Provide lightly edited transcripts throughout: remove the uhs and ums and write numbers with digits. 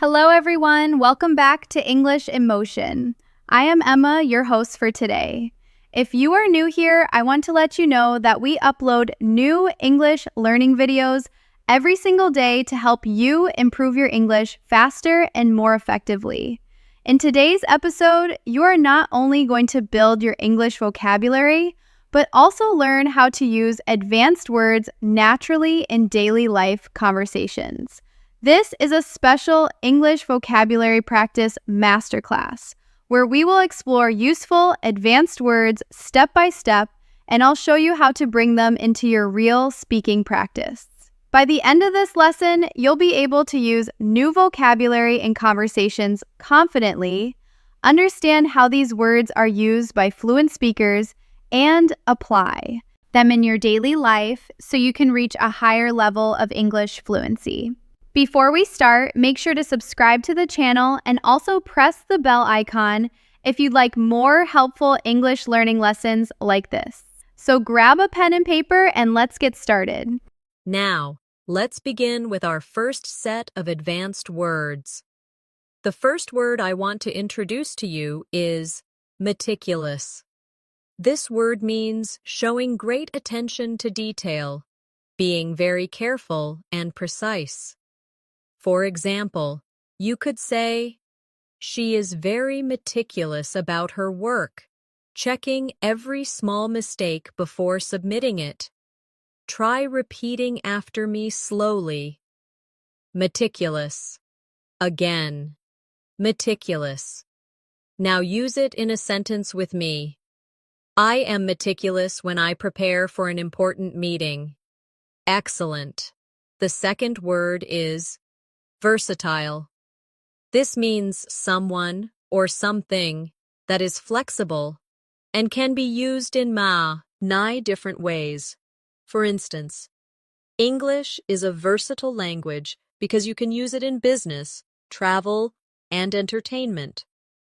Hello, everyone. Welcome back to English in Motion. I am Emma, your host for today. If you are new here, I want to let you know that we upload new English learning videos every single day to help you improve your English faster and more effectively. In today's episode, you are not only going to build your English vocabulary, but also learn how to use advanced words naturally in daily life conversations. This is a special English vocabulary practice masterclass where we will explore useful, advanced words step by step, and I'll show you how to bring them into your real speaking practice. By the end of this lesson, you'll be able to use new vocabulary in conversations confidently, understand how these words are used by fluent speakers, and apply them in your daily life so you can reach a higher level of English fluency. Before we start, make sure to subscribe to the channel and also press the bell icon if you'd like more helpful English learning lessons like this. So grab a pen and paper and let's get started. Now, let's begin with our first set of advanced words. The first word I want to introduce to you is meticulous. This word means showing great attention to detail, being very careful and precise. For example, you could say, "She is very meticulous about her work, checking every small mistake before submitting it. Try repeating after me slowly. Meticulous. Again. Meticulous. Now use it in a sentence with me. I am meticulous when I prepare for an important meeting. Excellent. The second word is versatile. This means someone or something that is flexible and can be used in many different ways. For instance, English is a versatile language because you can use it in business, travel, and entertainment.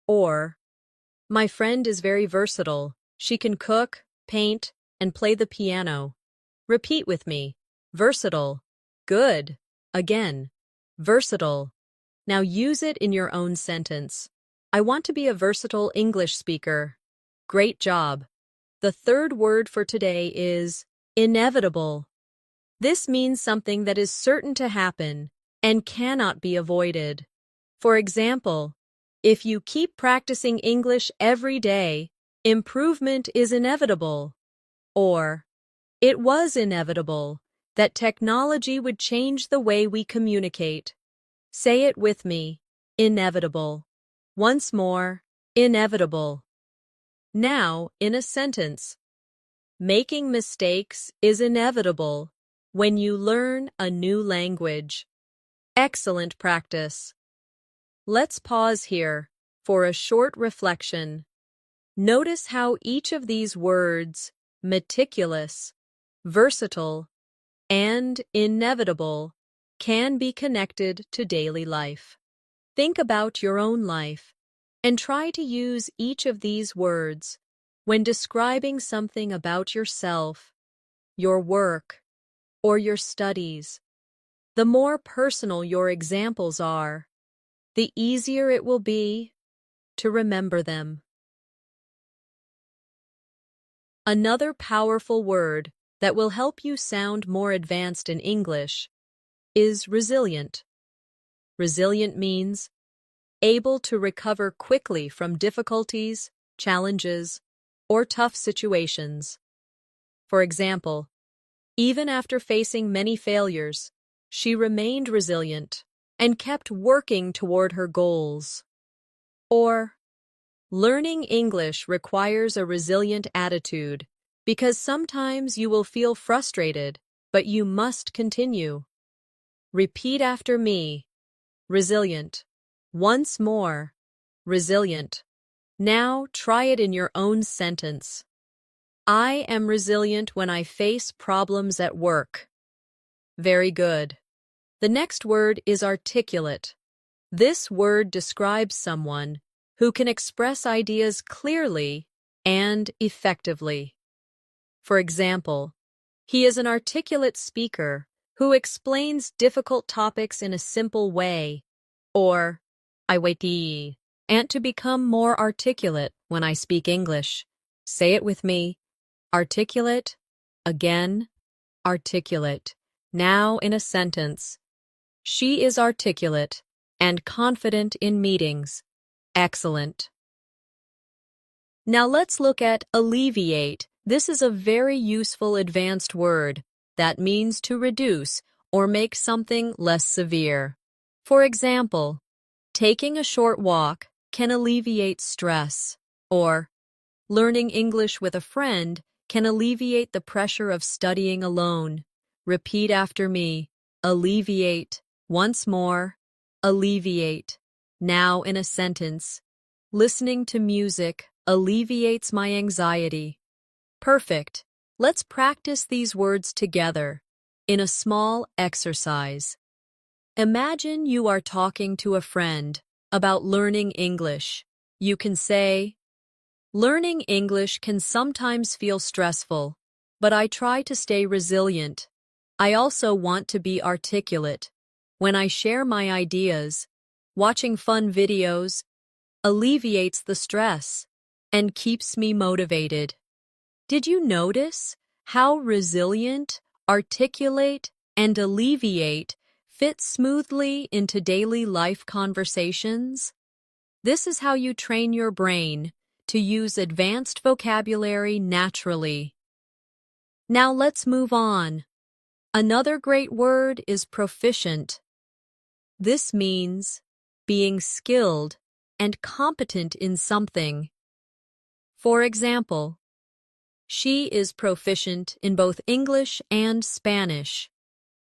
Or, my friend is very versatile. She can cook, paint, and play the piano. Repeat with me. Versatile. Good. Again. Versatile. Now use it in your own sentence. I want to be a versatile English speaker. Great job. The third word for today is inevitable. This means something that is certain to happen and cannot be avoided. For example, if you keep practicing English every day, improvement is inevitable. Or, it was inevitable that technology would change the way we communicate. Say it with me. Inevitable. Once more, inevitable. Now, in a sentence. Making mistakes is inevitable when you learn a new language. Excellent practice. Let's pause here for a short reflection. Notice how each of these words, meticulous, versatile, and inevitable, can be connected to daily life. Think about your own life and try to use each of these words when describing something about yourself, your work, or your studies. The more personal your examples are, the easier it will be to remember them. Another powerful word that will help you sound more advanced in English is resilient. Resilient means able to recover quickly from difficulties, challenges, or tough situations. For example, even after facing many failures, she remained resilient and kept working toward her goals. Or, learning English requires a resilient attitude because sometimes you will feel frustrated, but you must continue. Repeat after me. Resilient. Once more. Resilient. Now try it in your own sentence. I am resilient when I face problems at work. Very good. The next word is articulate. This word describes someone who can express ideas clearly and effectively. For example, he is an articulate speaker who explains difficult topics in a simple way, or I wait and to become more articulate when I speak English. Say it with me. Articulate, again, articulate. Now in a sentence. She is articulate and confident in meetings. Excellent. Now let's look at alleviate. This is a very useful advanced word that means to reduce or make something less severe. For example, taking a short walk can alleviate stress, or learning English with a friend can alleviate the pressure of studying alone. Repeat after me. Alleviate. Once more. Alleviate. Now in a sentence. Listening to music alleviates my anxiety. Perfect. Let's practice these words together in a small exercise. Imagine you are talking to a friend about learning English. You can say, "Learning English can sometimes feel stressful, but I try to stay resilient. I also want to be articulate. When I share my ideas, watching fun videos alleviates the stress and keeps me motivated." Did you notice how resilient, articulate, and alleviate fit smoothly into daily life conversations? This is how you train your brain to use advanced vocabulary naturally. Now let's move on. Another great word is proficient. This means being skilled and competent in something. For example, she is proficient in both English and Spanish.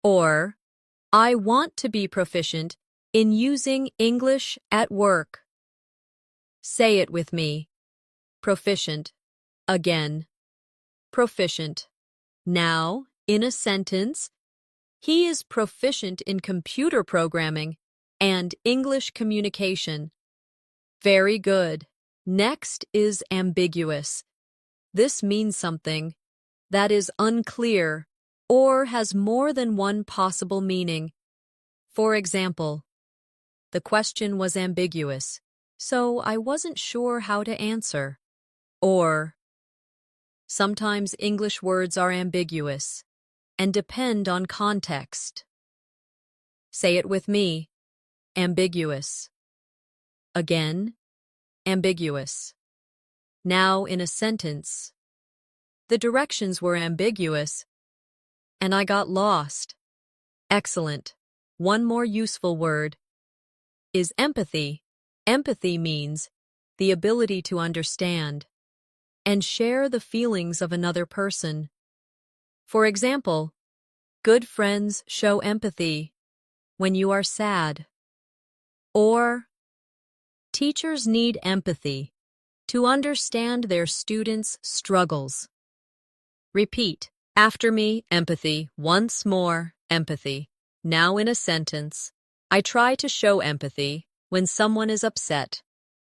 Or, I want to be proficient in using English at work. Say it with me. Proficient. Again. Proficient. Now, in a sentence, he is proficient in computer programming and English communication. Very good. Next is ambiguous. This means something that is unclear or has more than one possible meaning. For example, the question was ambiguous, so I wasn't sure how to answer. Or, sometimes English words are ambiguous and depend on context. Say it with me. Ambiguous. Again, ambiguous. Now in a sentence. The directions were ambiguous, and I got lost. Excellent. One more useful word is empathy. Empathy means the ability to understand and share the feelings of another person. For example, good friends show empathy when you are sad. Or, teachers need empathy to understand their students' struggles. Repeat after me, empathy. Once more, empathy. Now in a sentence. I try to show empathy when someone is upset.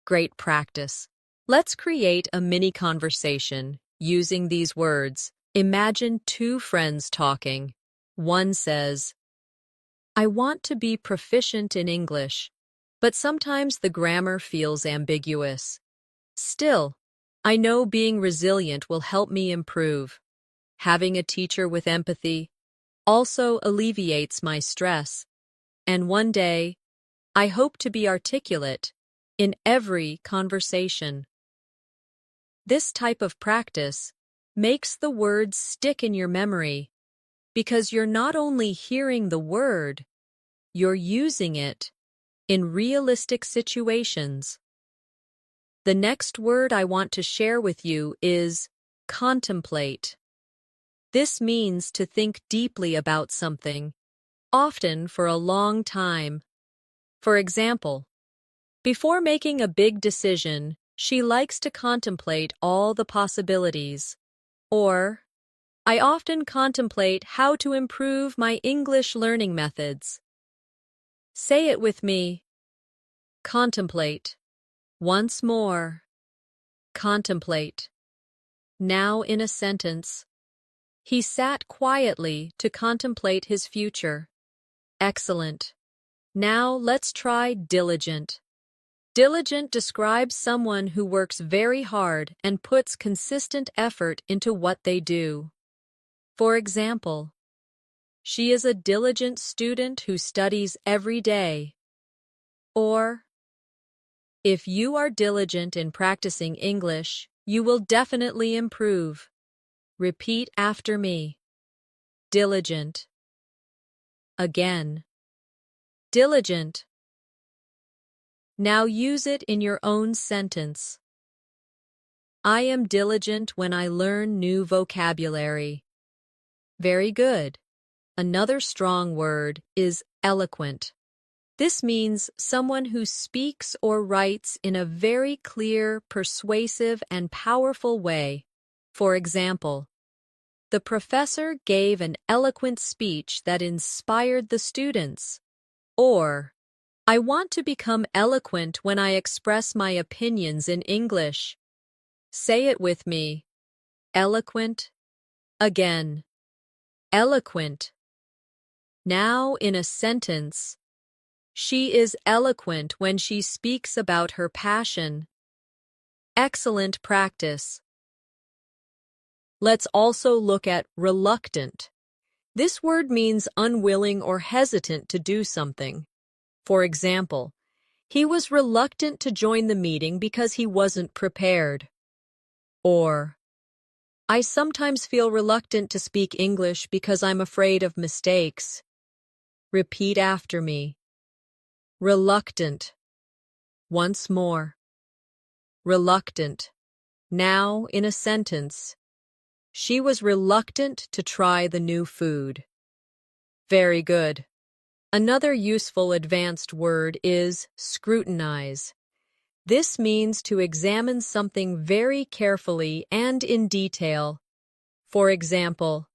Great practice. Let's create a mini conversation using these words. Imagine two friends talking. One says, I want to be proficient in English, but sometimes the grammar feels ambiguous. Still, I know being resilient will help me improve. Having a teacher with empathy also alleviates my stress. And one day, I hope to be articulate in every conversation. This type of practice makes the words stick in your memory because you're not only hearing the word, you're using it in realistic situations. The next word I want to share with you is contemplate. This means to think deeply about something, often for a long time. For example, before making a big decision, she likes to contemplate all the possibilities. Or, I often contemplate how to improve my English learning methods. Say it with me. Contemplate. Once more. Contemplate. Now in a sentence. He sat quietly to contemplate his future. Excellent. Now let's try diligent. Diligent describes someone who works very hard and puts consistent effort into what they do. For example, she is a diligent student who studies every day. Or, if you are diligent in practicing English, you will definitely improve. Repeat after me. Diligent. Again. Diligent. Now use it in your own sentence. I am diligent when I learn new vocabulary. Very good. Another strong word is eloquent. This means someone who speaks or writes in a very clear, persuasive, and powerful way. For example, the professor gave an eloquent speech that inspired the students. Or, I want to become eloquent when I express my opinions in English. Say it with me. Eloquent. Again. Eloquent. Now in a sentence. She is eloquent when she speaks about her passion. Excellent practice. Let's also look at reluctant. This word means unwilling or hesitant to do something. For example, he was reluctant to join the meeting because he wasn't prepared. Or, I sometimes feel reluctant to speak English because I'm afraid of mistakes. Repeat after me. Reluctant. Once more. Reluctant. Now in a sentence. She was reluctant to try the new food. Very good. Another useful advanced word is scrutinize. This means to examine something very carefully and in detail. For example,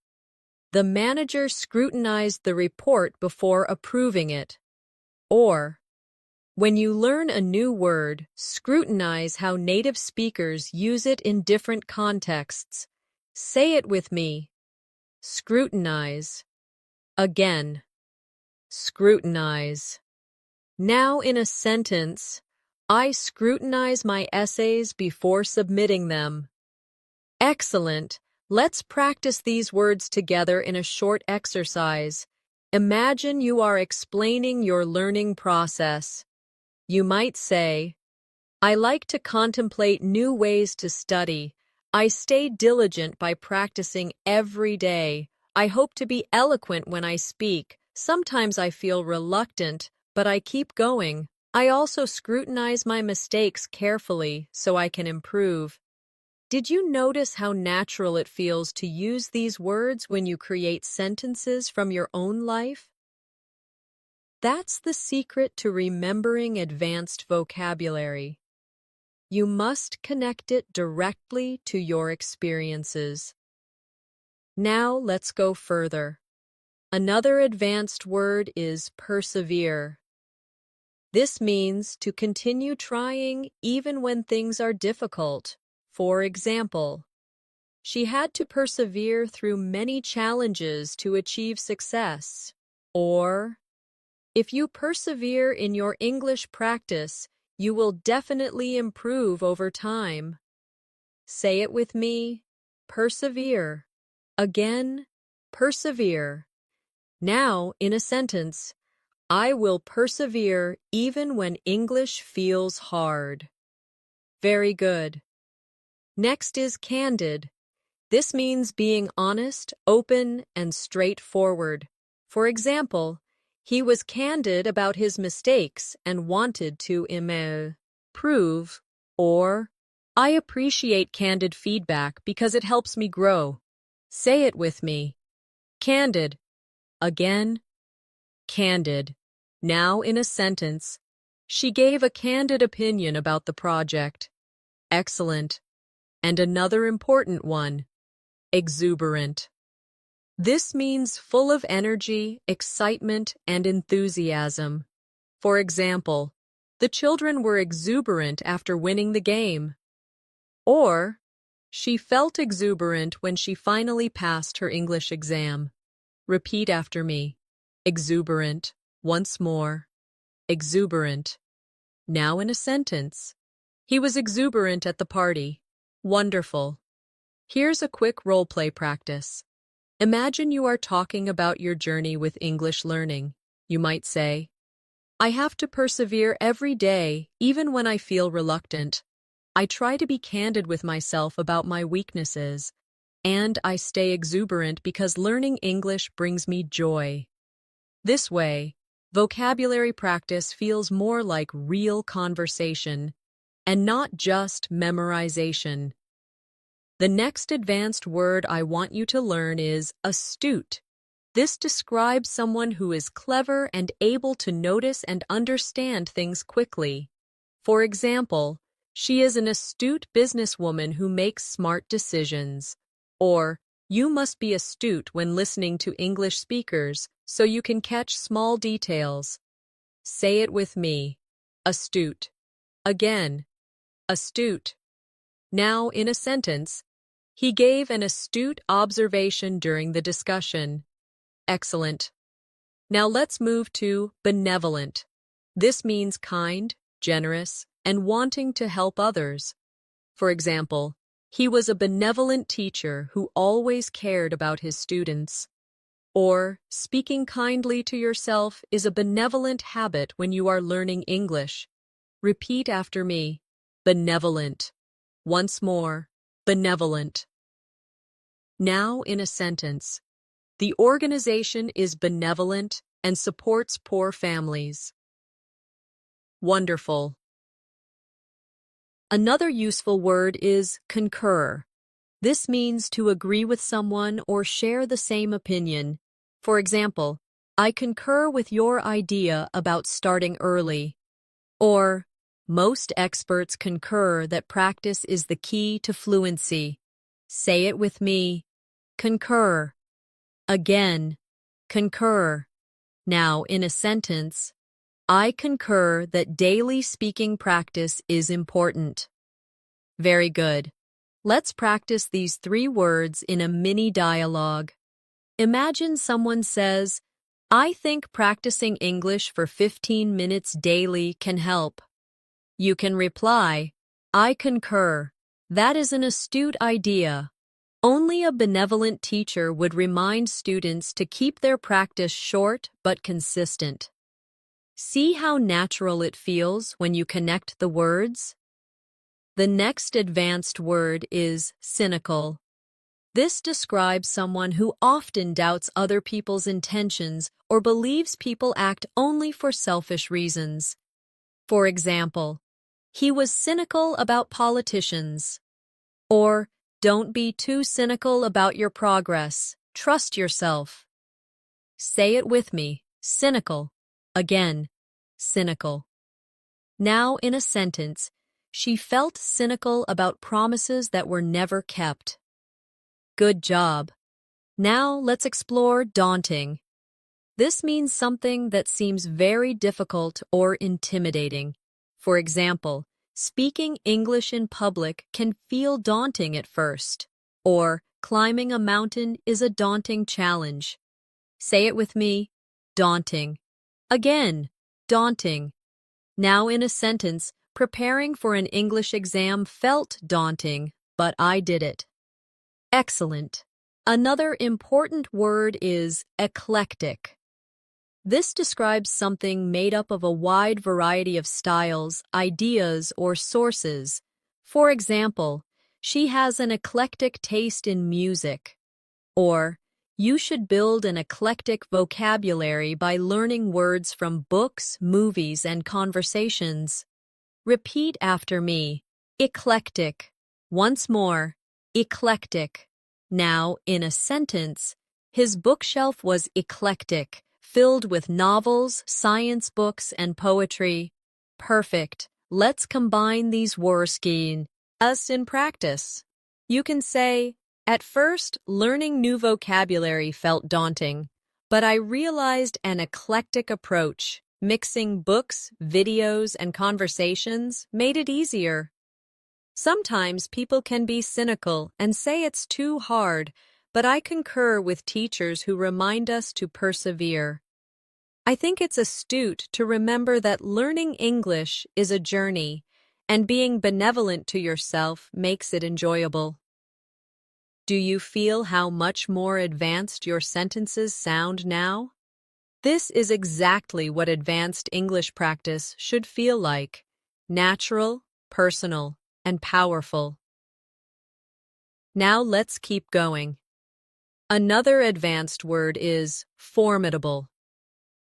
the manager scrutinized the report before approving it. Or, when you learn a new word, scrutinize how native speakers use it in different contexts. Say it with me. Scrutinize. Again. Scrutinize. Now in a sentence, I scrutinize my essays before submitting them. Excellent. Let's practice these words together in a short exercise. Imagine you are explaining your learning process. You might say, I like to contemplate new ways to study. I stay diligent by practicing every day. I hope to be eloquent when I speak. Sometimes I feel reluctant, but I keep going. I also scrutinize my mistakes carefully so I can improve. Did you notice how natural it feels to use these words when you create sentences from your own life? That's the secret to remembering advanced vocabulary. You must connect it directly to your experiences. Now let's go further. Another advanced word is persevere. This means to continue trying even when things are difficult. For example, she had to persevere through many challenges to achieve success. Or, if you persevere in your English practice, you will definitely improve over time. Say it with me. Persevere. Again, persevere. Now, in a sentence, I will persevere even when English feels hard. Very good. Next is candid. This means being honest, open, and straightforward. For example, he was candid about his mistakes and wanted to improve. Or, I appreciate candid feedback because it helps me grow. Say it with me. Candid. Again. Candid. Now in a sentence. She gave a candid opinion about the project. Excellent. And another important one. Exuberant. This means full of energy, excitement, and enthusiasm. For example, the children were exuberant after winning the game. Or, she felt exuberant when she finally passed her English exam. Repeat after me. Exuberant. Once more. exuberant. Now in a sentence. He was exuberant at the party. Wonderful. Here's a quick role-play practice. Imagine you are talking about your journey with English learning. You might say, I have to persevere every day, even when I feel reluctant. I try to be candid with myself about my weaknesses, and I stay exuberant because learning English brings me joy. This way, vocabulary practice feels more like real conversation and not just memorization. The next advanced word I want you to learn is astute. This describes someone who is clever and able to notice and understand things quickly. For example, she is an astute businesswoman who makes smart decisions. Or, you must be astute when listening to English speakers so you can catch small details. Say it with me. Astute. Again. Astute. Now, in a sentence, he gave an astute observation during the discussion. Excellent. Now let's move to benevolent. This means kind, generous, and wanting to help others. For example, he was a benevolent teacher who always cared about his students. Or, speaking kindly to yourself is a benevolent habit when you are learning English. Repeat after me. Benevolent. Once more. Benevolent. Now in a sentence. The organization is benevolent and supports poor families. Wonderful. Another useful word is concur. This means to agree with someone or share the same opinion. For example, I concur with your idea about starting early. Or, most experts concur that practice is the key to fluency. Say it with me. Concur. Again. Concur. Now, in a sentence, I concur that daily speaking practice is important. Very good. Let's practice these 3 words in a mini dialogue. Imagine someone says, I think practicing English for 15 minutes daily can help. You can reply, I concur. That is an astute idea. Only a benevolent teacher would remind students to keep their practice short but consistent. See how natural it feels when you connect the words? The next advanced word is cynical. This describes someone who often doubts other people's intentions or believes people act only for selfish reasons. For example, he was cynical about politicians. Or, don't be too cynical about your progress. Trust yourself. Say it with me. Cynical. Again. Cynical. Now, in a sentence, she felt cynical about promises that were never kept. Good job. Now, let's explore daunting. This means something that seems very difficult or intimidating. For example, speaking English in public can feel daunting at first, or climbing a mountain is a daunting challenge. Say it with me. Daunting. Again. Daunting. Now in a sentence, preparing for an English exam felt daunting, but I did it. Excellent. Another important word is eclectic. This describes something made up of a wide variety of styles, ideas, or sources. For example, she has an eclectic taste in music. Or, you should build an eclectic vocabulary by learning words from books, movies, and conversations. Repeat after me. Eclectic. Once more. Eclectic. Now, in a sentence, his bookshelf was eclectic, filled with novels, science books, and poetry. Perfect. Let's combine these words in practice. You can say, at first, learning new vocabulary felt daunting, but I realized an eclectic approach, mixing books, videos, and conversations, made it easier. Sometimes people can be cynical and say it's too hard, but I concur with teachers who remind us to persevere. I think it's astute to remember that learning English is a journey, and being benevolent to yourself makes it enjoyable. Do you feel how much more advanced your sentences sound now? This is exactly what advanced English practice should feel like: natural, personal, and powerful. Now let's keep going. Another advanced word is formidable.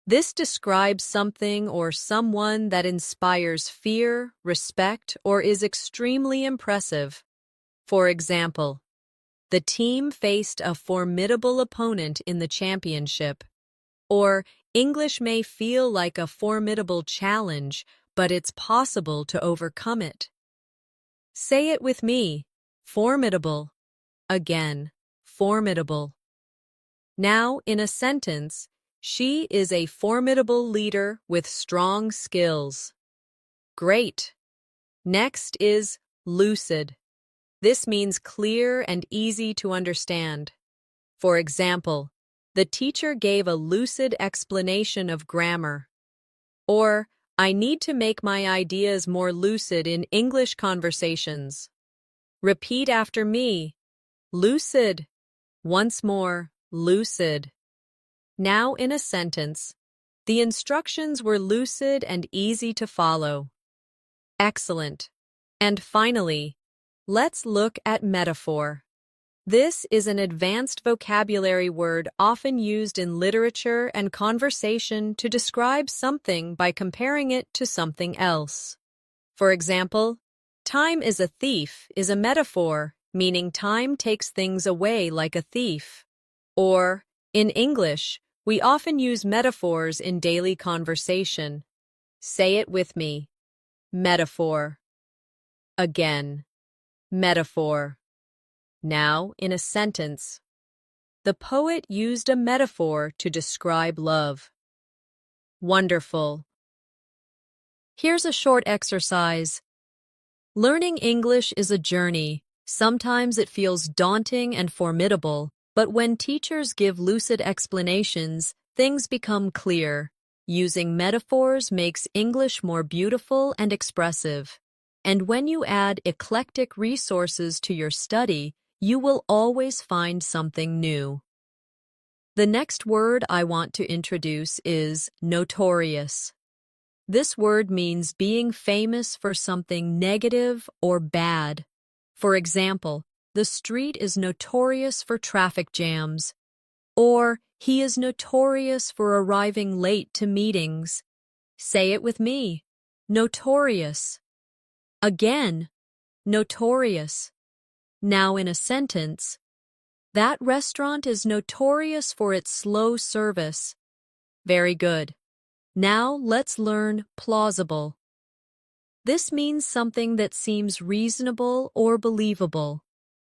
This describes something or someone that inspires fear, respect, or is extremely impressive. For example, the team faced a formidable opponent in the championship. Or, English may feel like a formidable challenge, but it's possible to overcome it. Say it with me. Formidable. Again, formidable. Now, in a sentence, she is a formidable leader with strong skills. Great. Next is lucid. This means clear and easy to understand. For example, the teacher gave a lucid explanation of grammar. Or, I need to make my ideas more lucid in English conversations. Repeat after me. Lucid. Once more, lucid. Now in a sentence, the instructions were lucid and easy to follow. Excellent. And finally, let's look at metaphor. This is an advanced vocabulary word often used in literature and conversation to describe something by comparing it to something else. For example, time is a thief is a metaphor, meaning time takes things away like a thief. Or, in English, we often use metaphors in daily conversation. Say it with me. Metaphor. Again. Metaphor. Now, in a sentence. The poet used a metaphor to describe love. Wonderful. Here's a short exercise. Learning English is a journey. Sometimes it feels daunting and formidable, but when teachers give lucid explanations, things become clear. Using metaphors makes English more beautiful and expressive. And when you add eclectic resources to your study, you will always find something new. The next word I want to introduce is notorious. This word means being famous for something negative or bad. For example, the street is notorious for traffic jams. Or, he is notorious for arriving late to meetings. Say it with me. Notorious. Again, notorious. Now in a sentence, that restaurant is notorious for its slow service. Very good. Now let's learn plausible. This means something that seems reasonable or believable.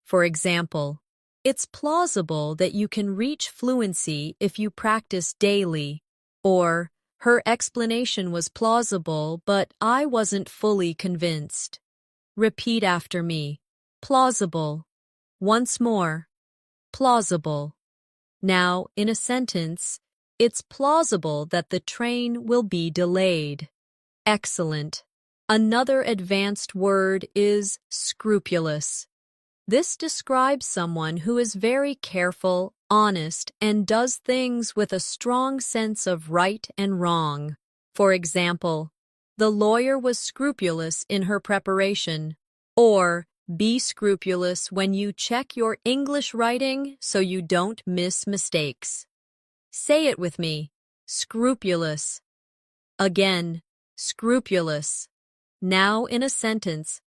For example, it's plausible that you can reach fluency if you practice daily. Or, her explanation was plausible, but I wasn't fully convinced. Repeat after me. Plausible. Once more. Plausible. Now, in a sentence, it's plausible that the train will be delayed. Excellent. Another advanced word is scrupulous. This describes someone who is very careful, honest, and does things with a strong sense of right and wrong. For example, the lawyer was scrupulous in her preparation. Or, be scrupulous when you check your English writing so you don't miss mistakes. Say it with me. Scrupulous. Again, scrupulous. Now in a sentence.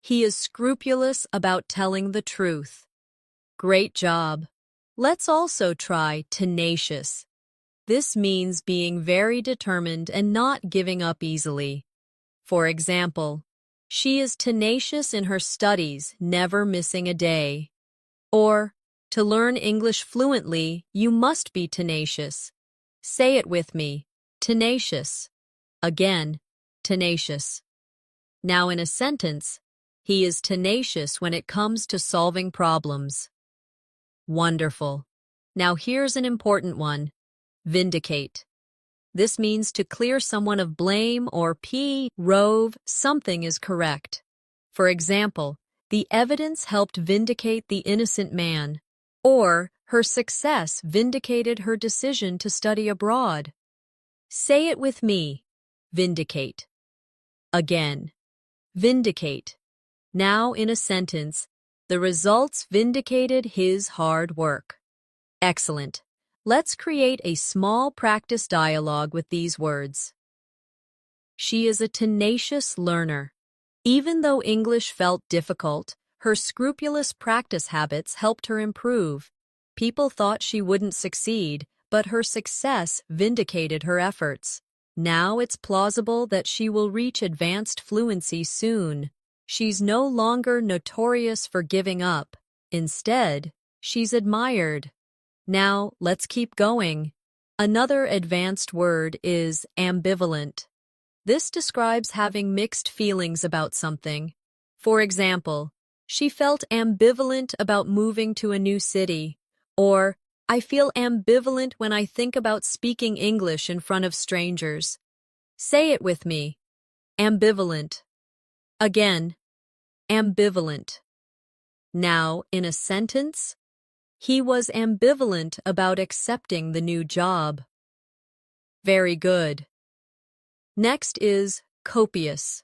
He is scrupulous about telling the truth. Great job. Let's also try tenacious. This means being very determined and not giving up easily. For example, she is tenacious in her studies, never missing a day. Or, to learn English fluently, you must be tenacious. Say it with me. Tenacious. Again, tenacious. Now in a sentence, he is tenacious when it comes to solving problems. Wonderful. Now here's an important one. Vindicate. This means to clear someone of blame or prove something is correct. For example, the evidence helped vindicate the innocent man, or her success vindicated her decision to study abroad. Say it with me. Vindicate. Again. Vindicate. Now in a sentence, the results vindicated his hard work. Excellent. Let's create a small practice dialogue with these words. She is a tenacious learner. Even though English felt difficult, her scrupulous practice habits helped her improve. People thought she wouldn't succeed, but her success vindicated her efforts. Now it's plausible that she will reach advanced fluency soon. She's no longer notorious for giving up. Instead, she's admired. Now, let's keep going. Another advanced word is ambivalent. This describes having mixed feelings about something. For example, she felt ambivalent about moving to a new city, or I feel ambivalent when I think about speaking English in front of strangers. Say it with me. Ambivalent. Again, ambivalent. Now, in a sentence, he was ambivalent about accepting the new job. Very good. Next is copious.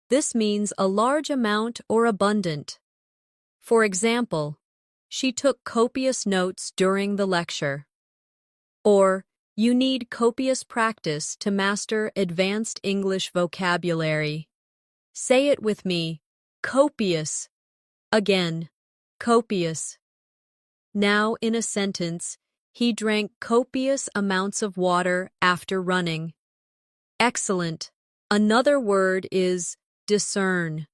This means a large amount or abundant. For example, she took copious notes during the lecture. Or, you need copious practice to master advanced English vocabulary. Say it with me. Copious. Again, copious. Now, in a sentence, he drank copious amounts of water after running. Excellent. Another word is discern.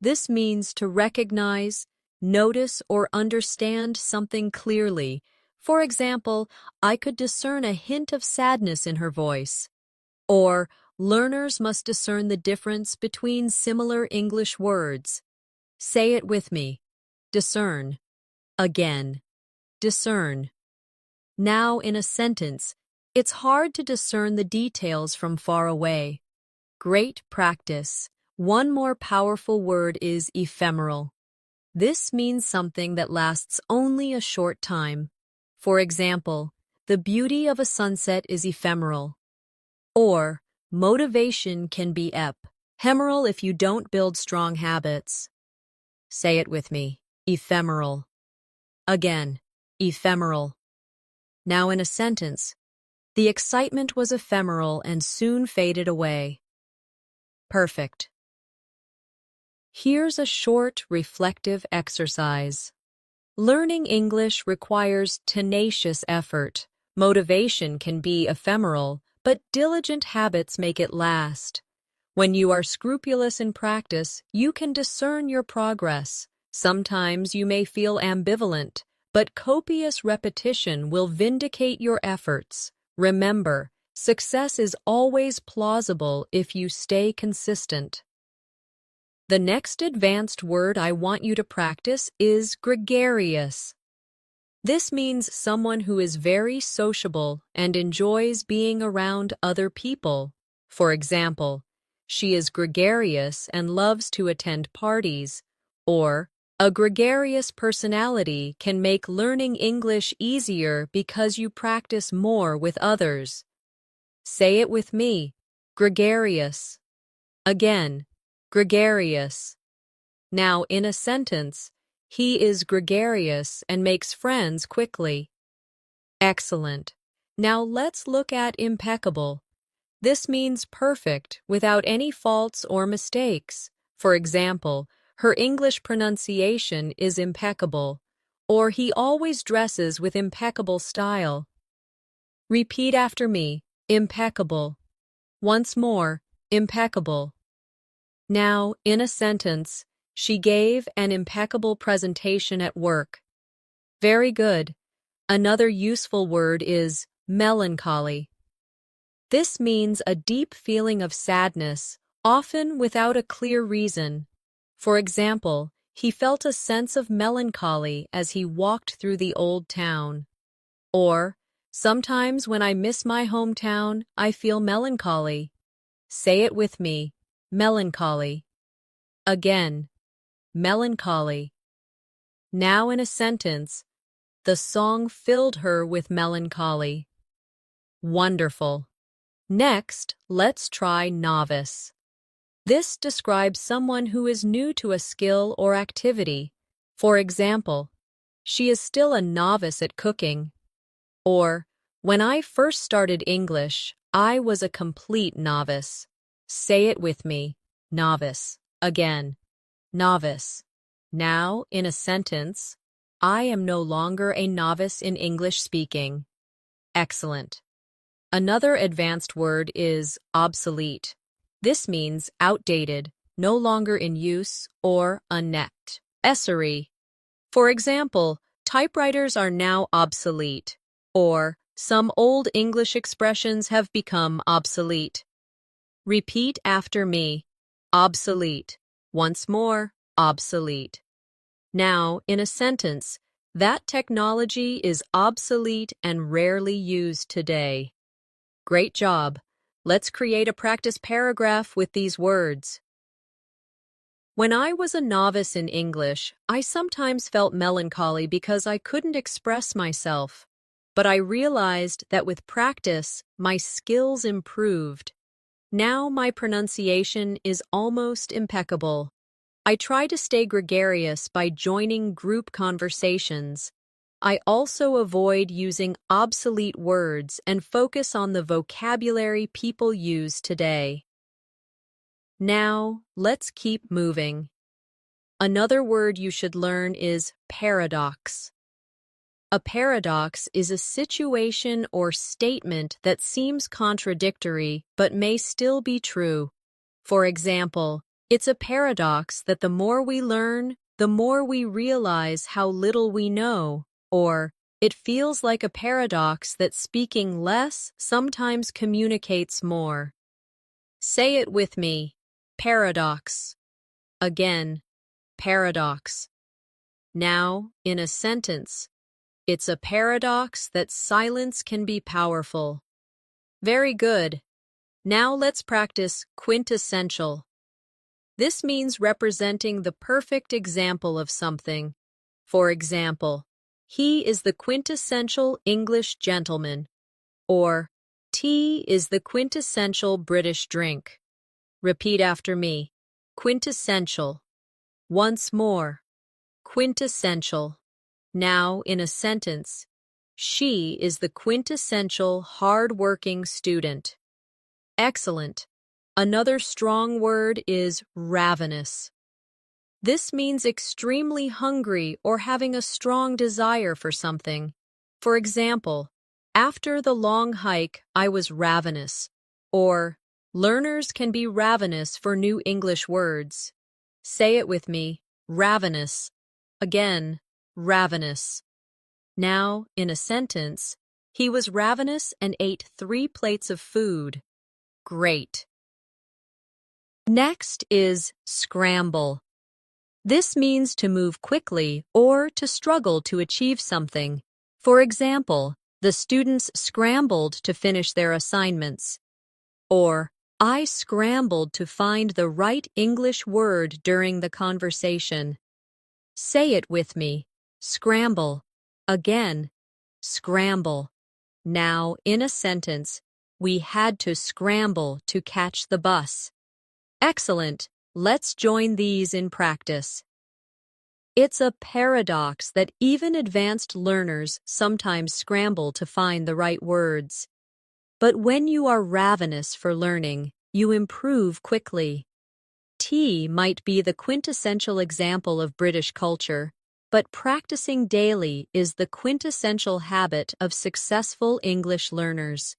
This means to recognize, notice, or understand something clearly. For example, I could discern a hint of sadness in her voice. Or, learners must discern the difference between similar English words. Say it with me. Discern. Again. Discern. Now, in a sentence, it's hard to discern the details from far away. Great practice. One more powerful word is ephemeral. This means something that lasts only a short time. For example, the beauty of a sunset is ephemeral. Or, motivation can be ephemeral if you don't build strong habits. Say it with me. Ephemeral. Again, ephemeral. Now in a sentence, the excitement was ephemeral and soon faded away. Perfect. Here's a short, reflective exercise. Learning English requires tenacious effort. Motivation can be ephemeral, but diligent habits make it last. When you are scrupulous in practice, you can discern your progress. Sometimes you may feel ambivalent, but copious repetition will vindicate your efforts. Remember, success is always plausible if you stay consistent. The next advanced word I want you to practice is gregarious. This means someone who is very sociable and enjoys being around other people. For example, she is gregarious and loves to attend parties. Or, a gregarious personality can make learning English easier because you practice more with others. Say it with me. Gregarious. Again, gregarious. Now, in a sentence, he is gregarious and makes friends quickly. Excellent. Now let's look at impeccable. This means perfect, without any faults or mistakes. For example, her English pronunciation is impeccable, or he always dresses with impeccable style. Repeat after me. Impeccable. Once more, impeccable. Now, in a sentence, she gave an impeccable presentation at work. Very good. Another useful word is melancholy. This means a deep feeling of sadness, often without a clear reason. For example, he felt a sense of melancholy as he walked through the old town. Or, Sometimes when I miss my hometown, I feel melancholy. Say it with me. Melancholy. Again. Melancholy. Now in a sentence, the song filled her with melancholy. Wonderful. Next, let's try novice. This describes someone who is new to a skill or activity. For example, she is still a novice at cooking. Or, when I first started English, I was a complete novice. Say it with me. Novice. Again. Novice. Now, in a sentence, I am no longer a novice in English speaking. Excellent. Another advanced word is obsolete. This means outdated, no longer in use, or unnecessary. For example, typewriters are now obsolete, or some old English expressions have become obsolete. Repeat after me. Obsolete. Once more, obsolete. Now, in a sentence, that technology is obsolete and rarely used today. Great job. Let's create a practice paragraph with these words. When I was a novice in English, I sometimes felt melancholy because I couldn't express myself. But I realized that with practice, my skills improved. Now my pronunciation is almost impeccable. I try to stay gregarious by joining group conversations. I also avoid using obsolete words and focus on the vocabulary people use today. Now, let's keep moving. Another word you should learn is paradox. A paradox is a situation or statement that seems contradictory but may still be true. For example, it's a paradox that the more we learn, the more we realize how little we know. Or, it feels like a paradox that speaking less sometimes communicates more. Say it with me. Paradox. Again, paradox. Now, in a sentence, it's a paradox that silence can be powerful. Very good. Now let's practice quintessential. This means representing the perfect example of something. For example, he is the quintessential English gentleman, or tea is the quintessential British drink. Repeat after me. Quintessential. Once more. Quintessential. Now, in a sentence, she is the quintessential hard-working student. Excellent. Another strong word is ravenous. This means extremely hungry or having a strong desire for something. For example, after the long hike, I was ravenous. Or, learners can be ravenous for new English words. Say it with me. Ravenous. Again, ravenous. Now, in a sentence, he was ravenous and ate 3 plates of food. Great. Next is scramble. This means to move quickly or to struggle to achieve something. For example, the students scrambled to finish their assignments. Or, I scrambled to find the right English word during the conversation. Say it with me. Scramble. Again. Scramble. Now, in a sentence, we had to scramble to catch the bus. Excellent. Let's join these in practice. It's a paradox that even advanced learners sometimes scramble to find the right words. But when you are ravenous for learning, you improve quickly. Tea might be the quintessential example of British culture, but practicing daily is the quintessential habit of successful English learners.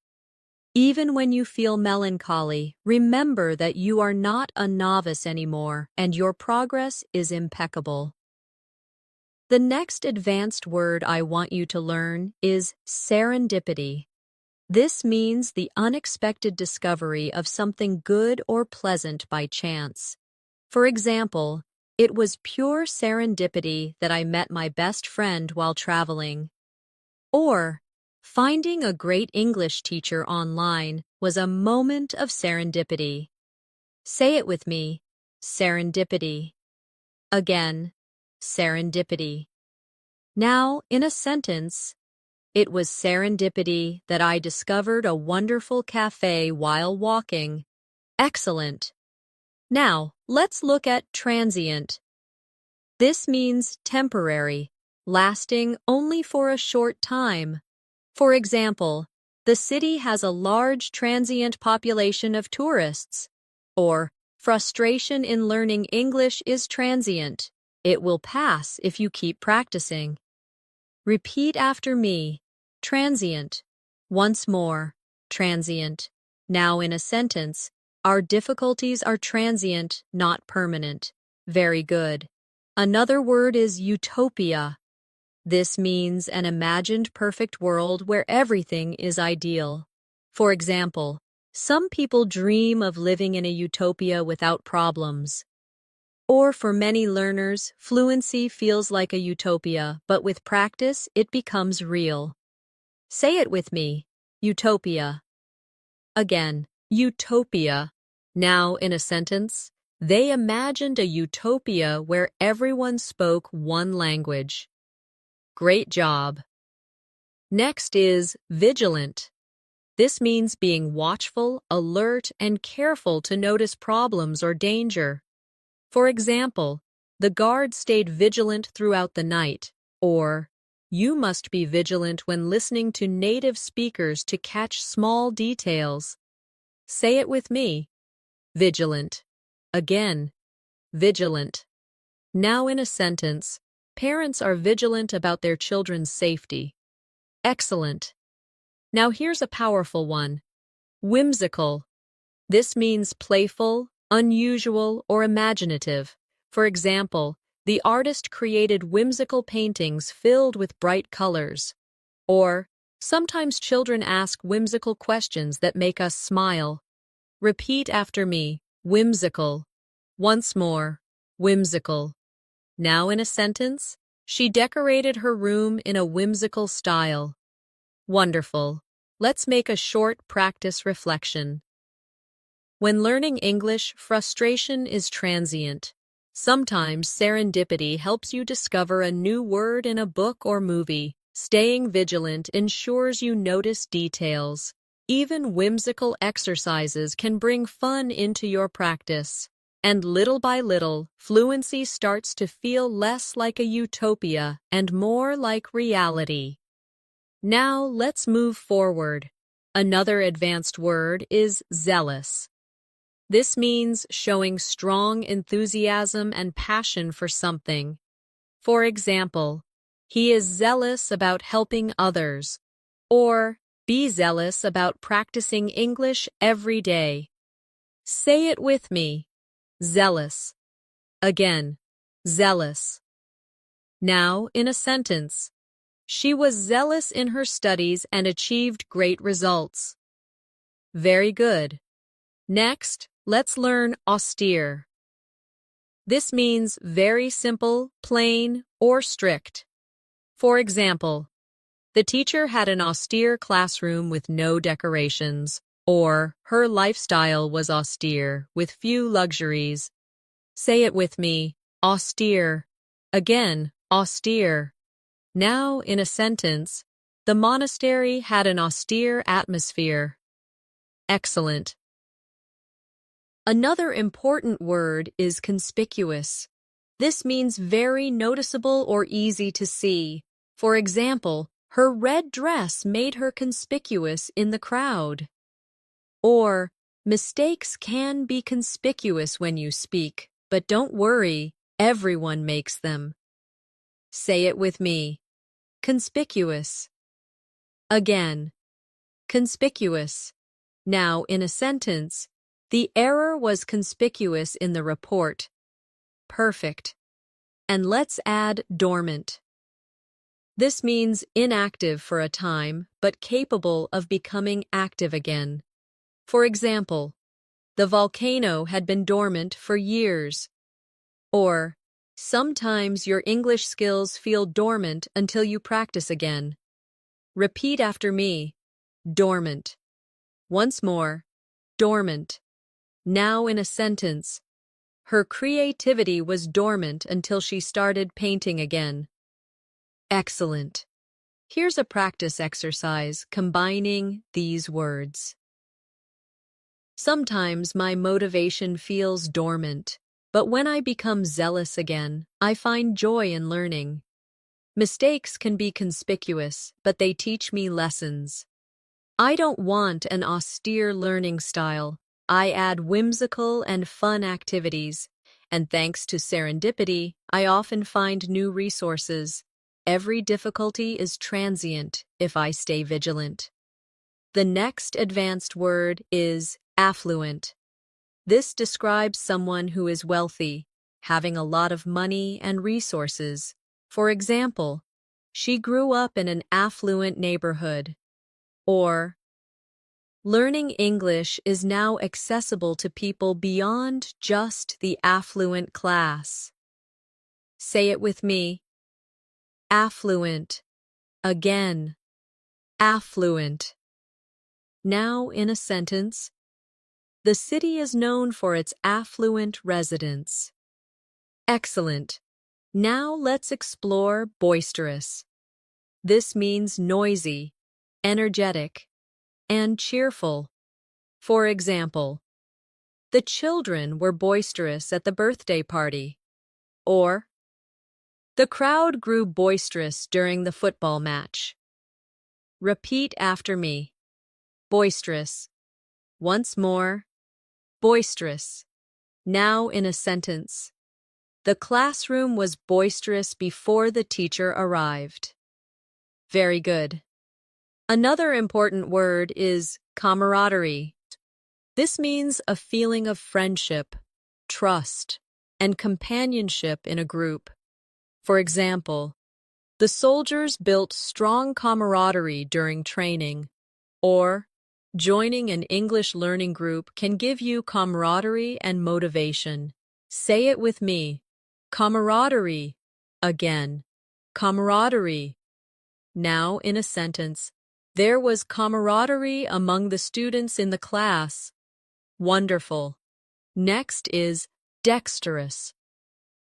Even when you feel melancholy, remember that you are not a novice anymore and your progress is impeccable. The next advanced word I want you to learn is serendipity. This means the unexpected discovery of something good or pleasant by chance. For example, it was pure serendipity that I met my best friend while traveling. Or, Finding a great English teacher online was a moment of serendipity. Say it with me, serendipity. Again, serendipity. Now, in a sentence, it was serendipity that I discovered a wonderful cafe while walking. Excellent. Now, let's look at transient. This means temporary, lasting only for a short time. For example, the city has a large transient population of tourists. Or, frustration in learning English is transient. It will pass if you keep practicing. Repeat after me. Transient. Once more. Transient. Now in a sentence, our difficulties are transient, not permanent. Very good. Another word is utopia. This means an imagined perfect world where everything is ideal. For example, some people dream of living in a utopia without problems. Or for many learners, fluency feels like a utopia, but with practice, it becomes real. Say it with me. Utopia. Again, utopia. Now in a sentence, they imagined a utopia where everyone spoke one language. Great job. Next is vigilant. This means being watchful, alert, and careful to notice problems or danger. For example, the guard stayed vigilant throughout the night, or you must be vigilant when listening to native speakers to catch small details. Say it with me. Vigilant. Again, vigilant. Now in a sentence, parents are vigilant about their children's safety. Excellent. Now here's a powerful one. Whimsical. This means playful, unusual, or imaginative. For example, the artist created whimsical paintings filled with bright colors. Or, sometimes children ask whimsical questions that make us smile. Repeat after me. Whimsical. Once more. Whimsical. Now in a sentence, she decorated her room in a whimsical style. Wonderful. Let's make a short practice reflection. When learning English, frustration is transient. Sometimes serendipity helps you discover a new word in a book or movie. Staying vigilant ensures you notice details. Even whimsical exercises can bring fun into your practice. And little by little, fluency starts to feel less like a utopia and more like reality. Now let's move forward. Another advanced word is zealous. This means showing strong enthusiasm and passion for something. For example, he is zealous about helping others, or be zealous about practicing English every day. Say it with me. Zealous. Again, zealous. Now in a sentence. She was zealous in her studies and achieved great results. Very good. Next, let's learn austere. This means very simple, plain, or strict. For example, the teacher had an austere classroom with no decorations, or her lifestyle was austere with few luxuries. Say it with me. Austere. Again, austere. Now, in a sentence, the monastery had an austere atmosphere. Excellent. Another important word is conspicuous. This means very noticeable or easy to see. For example, her red dress made her conspicuous in the crowd. Or, mistakes can be conspicuous when you speak, but don't worry, everyone makes them. Say it with me. Conspicuous. Again. Conspicuous. Now, in a sentence, the error was conspicuous in the report. Perfect. And let's add dormant. This means inactive for a time, but capable of becoming active again. For example, the volcano had been dormant for years. Or, sometimes your English skills feel dormant until you practice again. Repeat after me. Dormant. Once more. Dormant. Now in a sentence. Her creativity was dormant until she started painting again. Excellent. Here's a practice exercise combining these words. Sometimes my motivation feels dormant, but when I become zealous again, I find joy in learning. Mistakes can be conspicuous, but they teach me lessons. I don't want an austere learning style. I add whimsical and fun activities, and thanks to serendipity, I often find new resources. Every difficulty is transient if I stay vigilant. The next advanced word is affluent. This describes someone who is wealthy, having a lot of money and resources. For example, she grew up in an affluent neighborhood. Or, learning English is now accessible to people beyond just the affluent class. Say it with me. Affluent. Again. Affluent. Now in a sentence. The city is known for its affluent residents. Excellent. Now let's explore boisterous. This means noisy, energetic, and cheerful. For example, the children were boisterous at the birthday party. Or, the crowd grew boisterous during the football match. Repeat after me. Boisterous. Once more. Boisterous. Now in a sentence. The classroom was boisterous before the teacher arrived. Very good. Another important word is camaraderie. This means a feeling of friendship, trust, and companionship in a group. For example, the soldiers built strong camaraderie during training. Or, joining an English learning group can give you camaraderie and motivation. Say it with me. Camaraderie. Again. Camaraderie. Now in a sentence. There was camaraderie among the students in the class. Wonderful. Next is dexterous.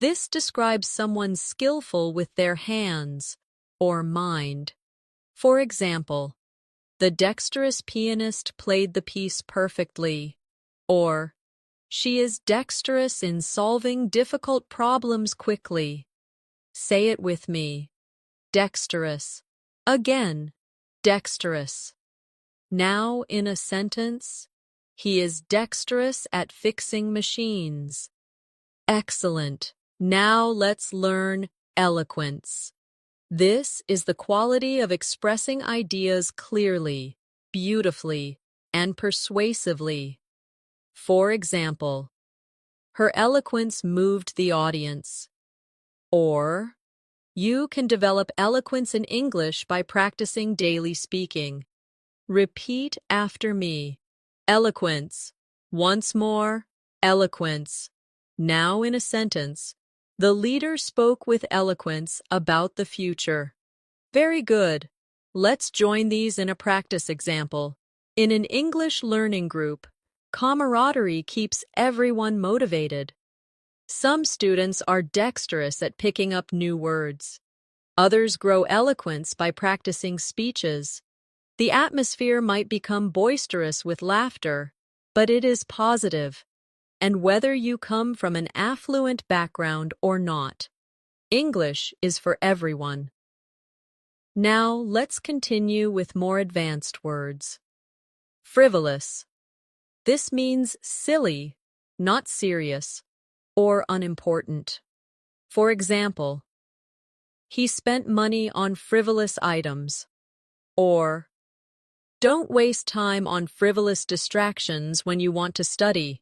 This describes someone skillful with their hands or mind. For example, the dexterous pianist played the piece perfectly. Or, she is dexterous in solving difficult problems quickly. Say it with me. Dexterous. Again. Dexterous. Now in a sentence, he is dexterous at fixing machines. Excellent. Now let's learn eloquence. This is the quality of expressing ideas clearly, beautifully, and persuasively. For example, her eloquence moved the audience. Or, you can develop eloquence in English by practicing daily speaking. Repeat after me. Eloquence. Once more, eloquence. Now in a sentence. The leader spoke with eloquence about the future. Very good. Let's join these in a practice example. In an English learning group, camaraderie keeps everyone motivated. Some students are dexterous at picking up new words. Others grow eloquence by practicing speeches. The atmosphere might become boisterous with laughter, but it is positive. And whether you come from an affluent background or not, English is for everyone. Now let's continue with more advanced words. Frivolous. This means silly, not serious, or unimportant. For example, he spent money on frivolous items. Or, don't waste time on frivolous distractions when you want to study.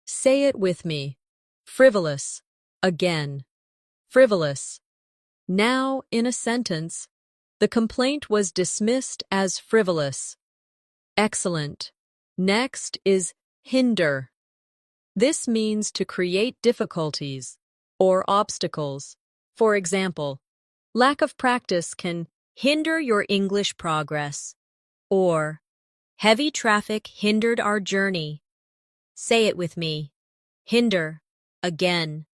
Say it with me. Frivolous. Again. Frivolous. Now, in a sentence, the complaint was dismissed as frivolous. Excellent. Next is hinder. This means to create difficulties or obstacles. For example, lack of practice can hinder your English progress. Or, heavy traffic hindered our journey. Say it with me. Hinder. Again.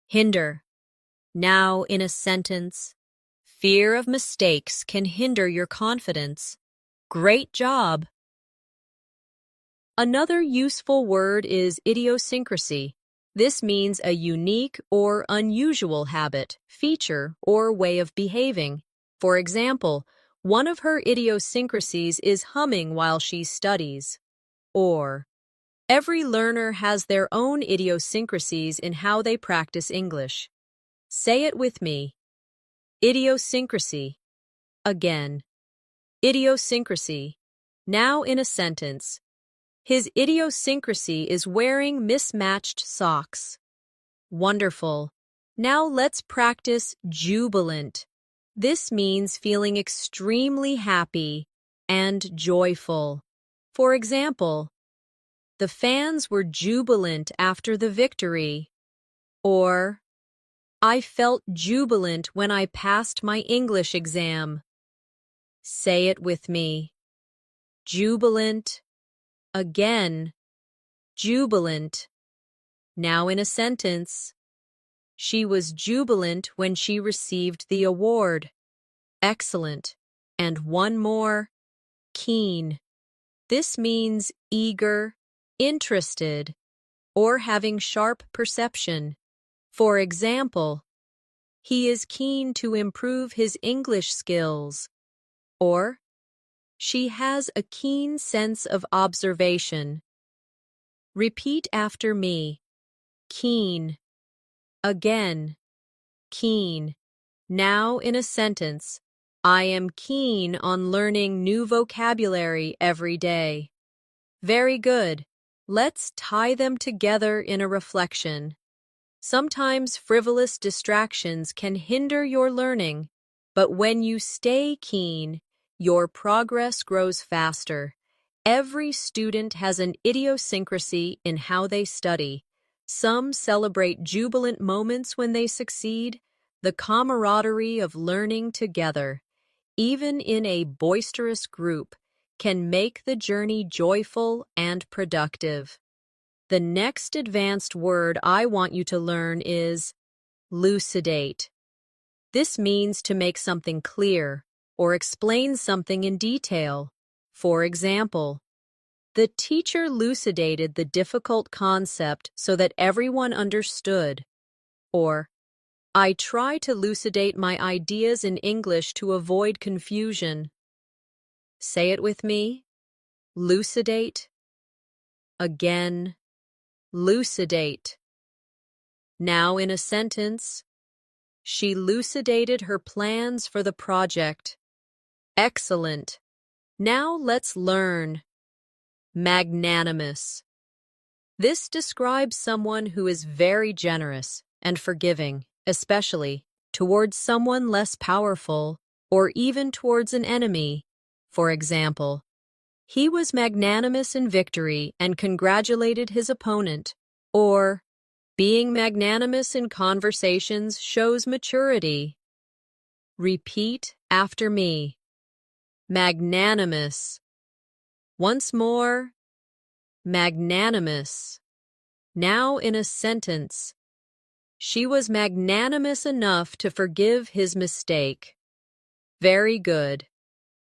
Hinder. Now in a sentence. Fear of mistakes can hinder your confidence. Great job! Another useful word is idiosyncrasy. This means a unique or unusual habit, feature, or way of behaving. For example, one of her idiosyncrasies is humming while she studies. Or, every learner has their own idiosyncrasies in how they practice English. Say it with me. Idiosyncrasy. Again. Idiosyncrasy. Now in a sentence. His idiosyncrasy is wearing mismatched socks. Wonderful. Now let's practice jubilant. This means feeling extremely happy and joyful. For example, the fans were jubilant after the victory. Or, I felt jubilant when I passed my English exam. Say it with me. Jubilant. Again. Jubilant. Now in a sentence. She was jubilant when she received the award. Excellent. And one more. Keen. This means eager, interested, or having sharp perception. For example, he is keen to improve his English skills. Or, she has a keen sense of observation. Repeat after me. Keen. Again. Keen. Now in a sentence. I am keen on learning new vocabulary every day. Very good. Let's tie them together in a reflection. Sometimes frivolous distractions can hinder your learning, but when you stay keen, your progress grows faster. Every student has an idiosyncrasy in how they study. Some celebrate jubilant moments when they succeed, the camaraderie of learning together, even in a boisterous group, can make the journey joyful and productive. The next advanced word I want you to learn is lucidate. This means to make something clear or explain something in detail. For example, the teacher lucidated the difficult concept so that everyone understood. Or, I try to lucidate my ideas in English to avoid confusion. Say it with me. Lucidate. Again. Lucidate. Now in a sentence. She lucidated her plans for the project. Excellent. Now let's learn. Magnanimous. This describes someone who is very generous and forgiving, especially towards someone less powerful or even towards an enemy. For example, he was magnanimous in victory and congratulated his opponent. Or, being magnanimous in conversations shows maturity. Repeat after me. Magnanimous. Once more. Magnanimous. Now in a sentence. She was magnanimous enough to forgive his mistake. Very good.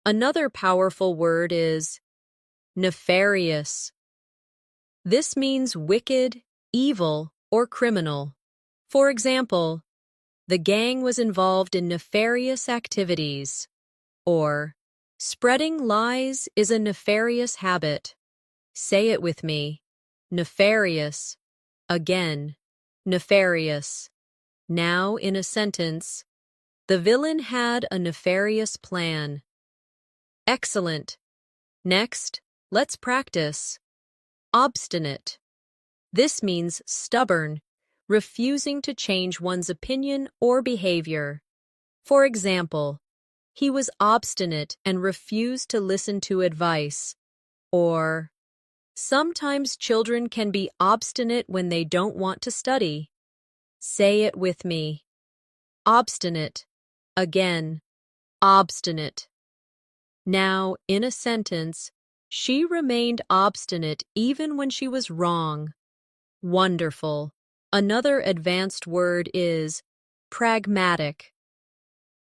Another powerful word is nefarious. This means wicked, evil, or criminal. For example, the gang was involved in nefarious activities. Or, spreading lies is a nefarious habit. Say it with me. Nefarious. Again. Nefarious. Now in a sentence. The villain had a nefarious plan. Excellent. Next, let's practice. Obstinate. This means stubborn, refusing to change one's opinion or behavior. For example, he was obstinate and refused to listen to advice. Or, sometimes children can be obstinate when they don't want to study. Say it with me. Obstinate. Again. obstinate. Now, in a sentence, she remained obstinate even when she was wrong. Wonderful. Another advanced word is pragmatic.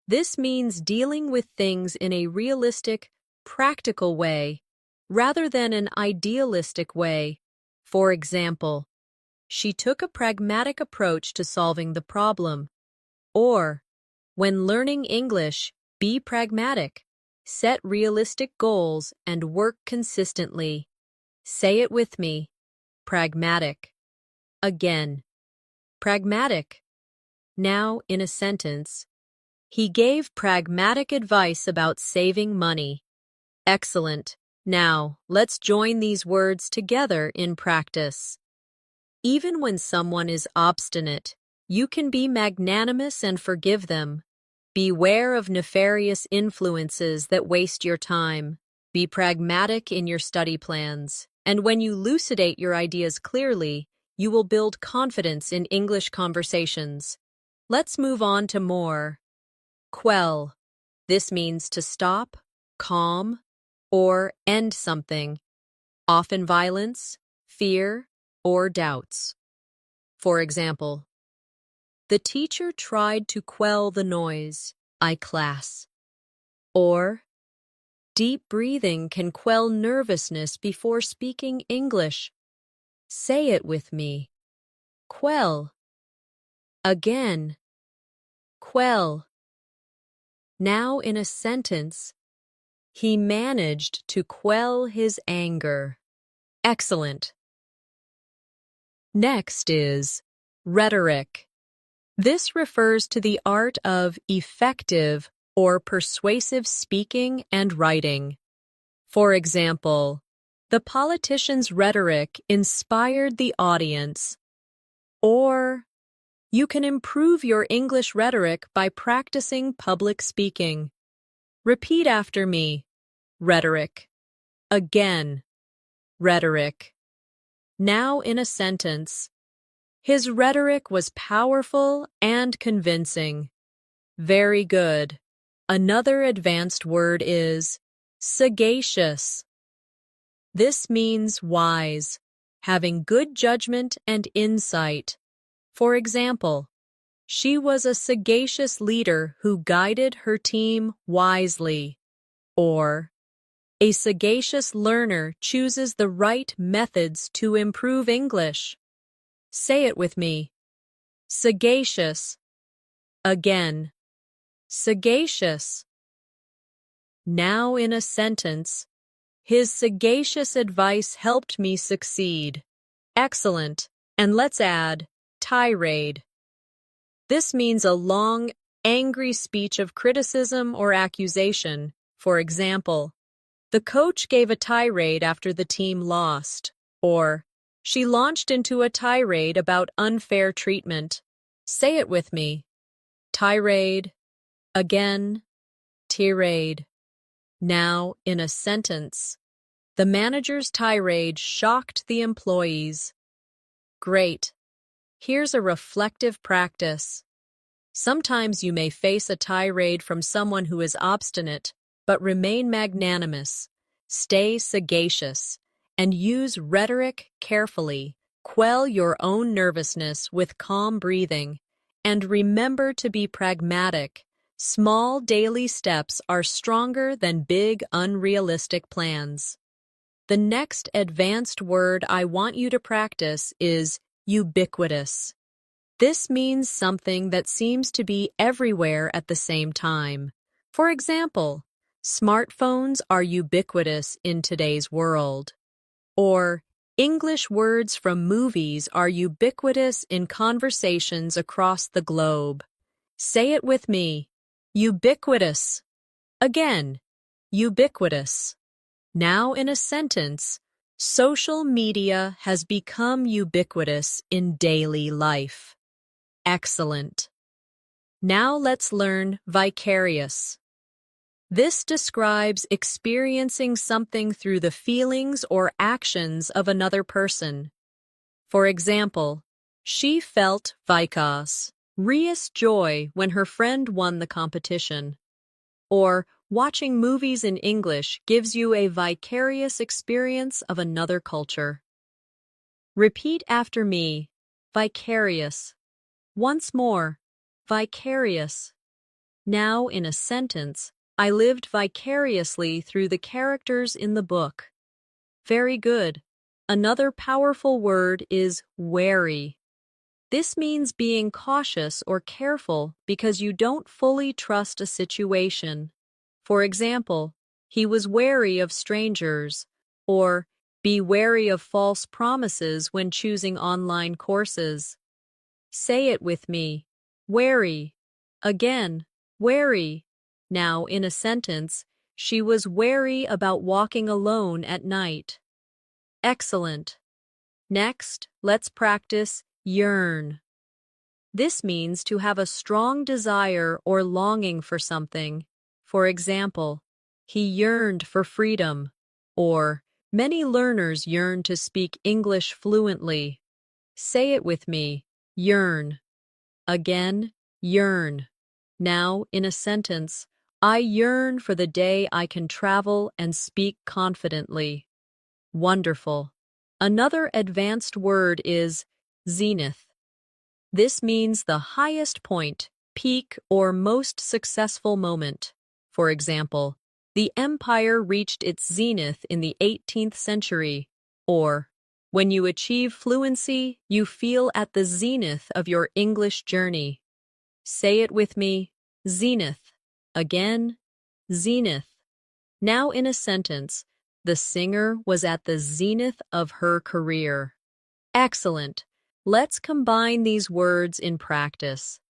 This means dealing with things in a realistic, practical way, rather than an idealistic way. For example, she took a pragmatic approach to solving the problem. Or, when learning English, be pragmatic. Set realistic goals and work consistently. Say it with me. Pragmatic. Again. Pragmatic. Now, in a sentence, he gave pragmatic advice about saving money. Excellent. Now, let's join these words together in practice. Even when someone is obstinate, you can be magnanimous and forgive them. Beware of nefarious influences that waste your time. Be pragmatic in your study plans. And when you elucidate your ideas clearly, you will build confidence in English conversations. Let's move on to more. Quell. This means to stop, calm, or end something, often violence, fear, or doubts. For example, the teacher tried to quell the noise, class. Or, deep breathing can quell nervousness before speaking English. Say it with me. Quell. Again. Quell. Now in a sentence, he managed to quell his anger. Excellent. Next is rhetoric. This refers to the art of effective or persuasive speaking and writing. For example, the politician's rhetoric inspired the audience. Or, you can improve your English rhetoric by practicing public speaking. Repeat after me. Rhetoric. Again. Rhetoric. Now in a sentence, his rhetoric was powerful and convincing. Very good. Another advanced word is sagacious. This means wise, having good judgment and insight. For example, she was a sagacious leader who guided her team wisely. Or, a sagacious learner chooses the right methods to improve English. Say it with me. Sagacious. Again. Sagacious. Now in a sentence, his sagacious advice helped me succeed. Excellent. And let's add tirade. This means a long, angry speech of criticism or accusation. For example, the coach gave a tirade after the team lost. Or, she launched into a tirade about unfair treatment. Say it with me. Tirade. Again. Tirade. Now, in a sentence, the manager's tirade shocked the employees. Great. Here's a reflective practice. Sometimes you may face a tirade from someone who is obstinate, but remain magnanimous. Stay sagacious. And use rhetoric carefully. Quell your own nervousness with calm breathing. And remember to be pragmatic. Small daily steps are stronger than big, unrealistic plans. The next advanced word I want you to practice is ubiquitous. This means something that seems to be everywhere at the same time. For example, smartphones are ubiquitous in today's world. Or, English words from movies are ubiquitous in conversations across the globe. Say it with me. Ubiquitous. Again. Ubiquitous. Now in a sentence, social media has become ubiquitous in daily life. Excellent. Now let's learn vicarious. This describes experiencing something through the feelings or actions of another person. For example, she felt vicarious joy when her friend won the competition. or watching movies in English gives you a vicarious experience of another culture. Repeat after me, vicarious. Once more, vicarious. Now in a sentence, I lived vicariously through the characters in the book. Very good. Another powerful word is wary. This means being cautious or careful because you don't fully trust a situation. For example, he was wary of strangers, or be wary of false promises when choosing online courses. Say it with me. Wary. Again, wary. Now, in a sentence, she was wary about walking alone at night. Excellent. Next, let's practice yearn. This means to have a strong desire or longing for something. For example, he yearned for freedom, or many learners yearn to speak English fluently. Say it with me. Yearn. Again, yearn. Now, in a sentence, I yearn for the day I can travel and speak confidently. Wonderful. Another advanced word is zenith. This means the highest point, peak, or most successful moment. For example, the empire reached its zenith in the 18th century, or when you achieve fluency, you feel at the zenith of your English journey. Say it with me, zenith. Again, zenith. Now in a sentence, the singer was at the zenith of her career. Excellent. Let's combine these words in practice.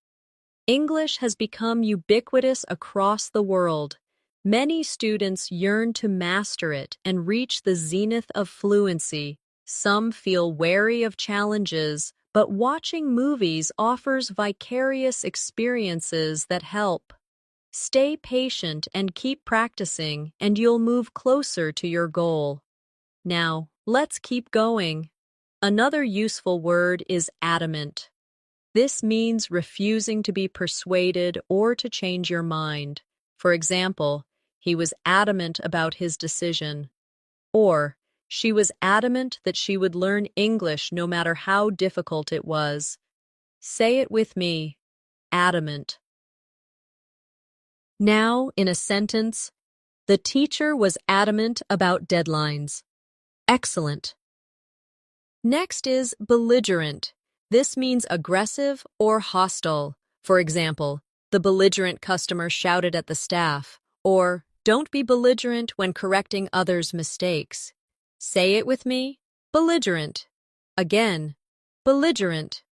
English has become ubiquitous across the world. Many students yearn to master it and reach the zenith of fluency. Some feel wary of challenges, but watching movies offers vicarious experiences that help. Stay patient and keep practicing, and you'll move closer to your goal. Now, let's keep going. Another useful word is adamant. This means refusing to be persuaded or to change your mind. For example, he was adamant about his decision. Or, she was adamant that she would learn English no matter how difficult it was. Say it with me. Adamant. Now, in a sentence, the teacher was adamant about deadlines. Excellent. Next is belligerent. This means aggressive or hostile. For example, the belligerent customer shouted at the staff, or don't be belligerent when correcting others' mistakes. Say it with me. Belligerent. Again, belligerent.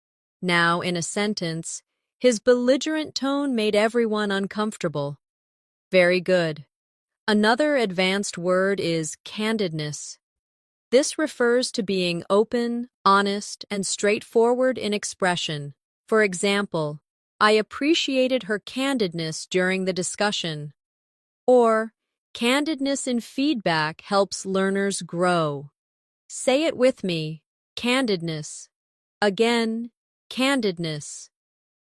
Now, in a sentence, his belligerent tone made everyone uncomfortable. Very good. Another advanced word is candidness. This refers to being open, honest, and straightforward in expression. For example, I appreciated her candidness during the discussion. Or, candidness in feedback helps learners grow. Say it with me. Candidness. Again, candidness.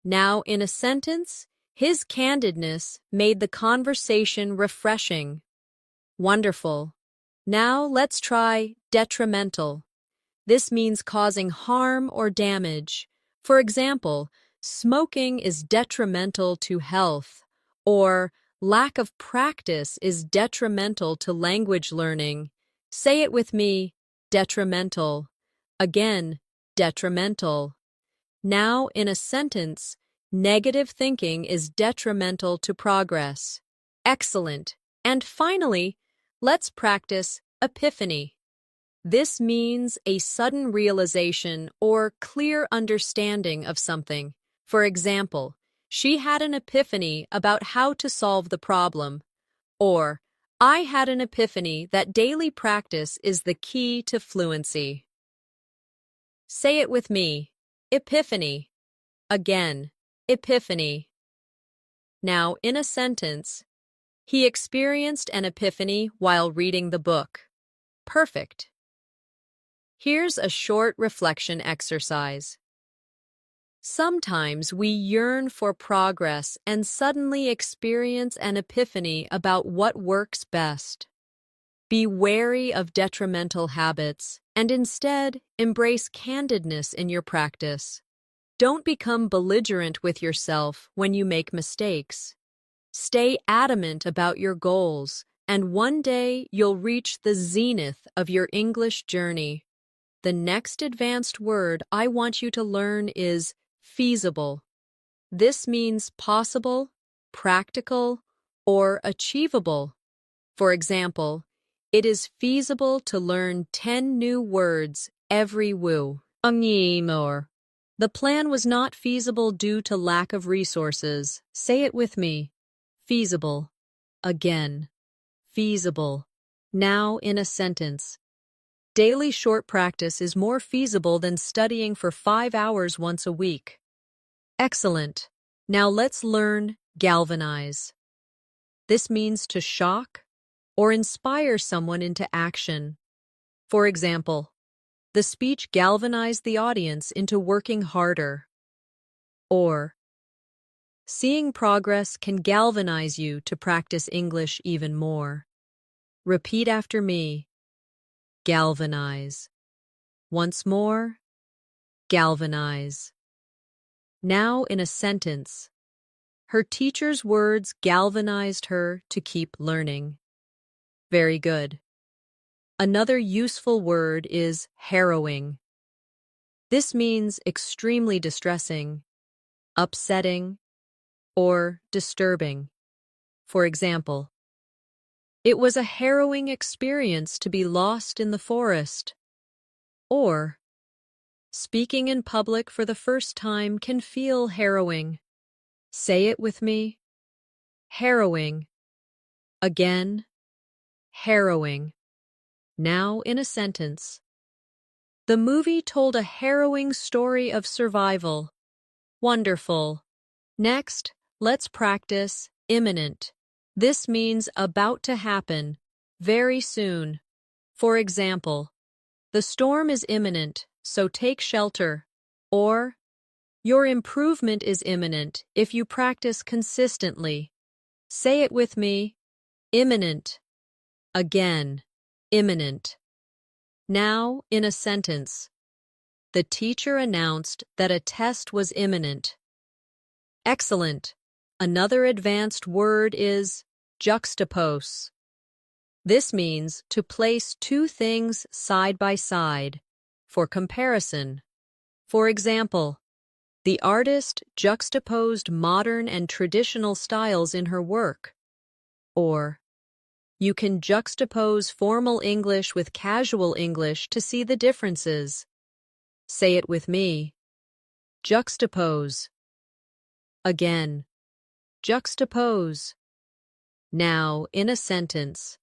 Now, in a sentence, his candidness made the conversation refreshing. Wonderful. Now let's try detrimental. This means causing harm or damage. For example, smoking is detrimental to health, or lack of practice is detrimental to language learning. Say it with me, detrimental. Again, detrimental. Now, in a sentence, negative thinking is detrimental to progress. Excellent. And finally, let's practice epiphany. This means a sudden realization or clear understanding of something. For example, she had an epiphany about how to solve the problem. Or, I had an epiphany that daily practice is the key to fluency. Say it with me. Epiphany. Again, epiphany. Now, in a sentence, he experienced an epiphany while reading the book. Perfect. Here's a short reflection exercise. Sometimes we yearn for progress and suddenly experience an epiphany about what works best. Be wary of detrimental habits and instead embrace candidness in your practice. Don't become belligerent with yourself when you make mistakes. Stay adamant about your goals, and one day you'll reach the zenith of your English journey. The next advanced word I want you to learn is feasible. This means possible, practical, or achievable. For example, it is feasible to learn 10 new words every woo. The plan was not feasible due to lack of resources. Say it with me. Feasible. Again. Feasible. Now in a sentence. Daily short practice is more feasible than studying for 5 hours once a week. Excellent. Now let's learn galvanize. This means to shock or inspire someone into action. For example, the speech galvanized the audience into working harder. Or, seeing progress can galvanize you to practice English even more. Repeat after me. Galvanize. Once more. Galvanize. Now in a sentence. Her teacher's words galvanized her to keep learning. Very good. Another useful word is harrowing. This means extremely distressing, upsetting, or disturbing. For example, it was a harrowing experience to be lost in the forest. Or, speaking in public for the first time can feel harrowing. Say it with me. Harrowing. Again. Harrowing. Now in a sentence. The movie told a harrowing story of survival. Wonderful. Next, let's practice imminent. This means about to happen, very soon. For example, the storm is imminent, so take shelter. Or, your improvement is imminent if you practice consistently. Say it with me. Imminent. Again. Imminent. Now, in a sentence. The teacher announced that a test was imminent. Excellent. Another advanced word is juxtapose. This means to place two things side by side for comparison. For example, the artist juxtaposed modern and traditional styles in her work. Or, you can juxtapose formal English with casual English to see the differences. Say it with me. Juxtapose. Again. Juxtapose. Now, in a sentence.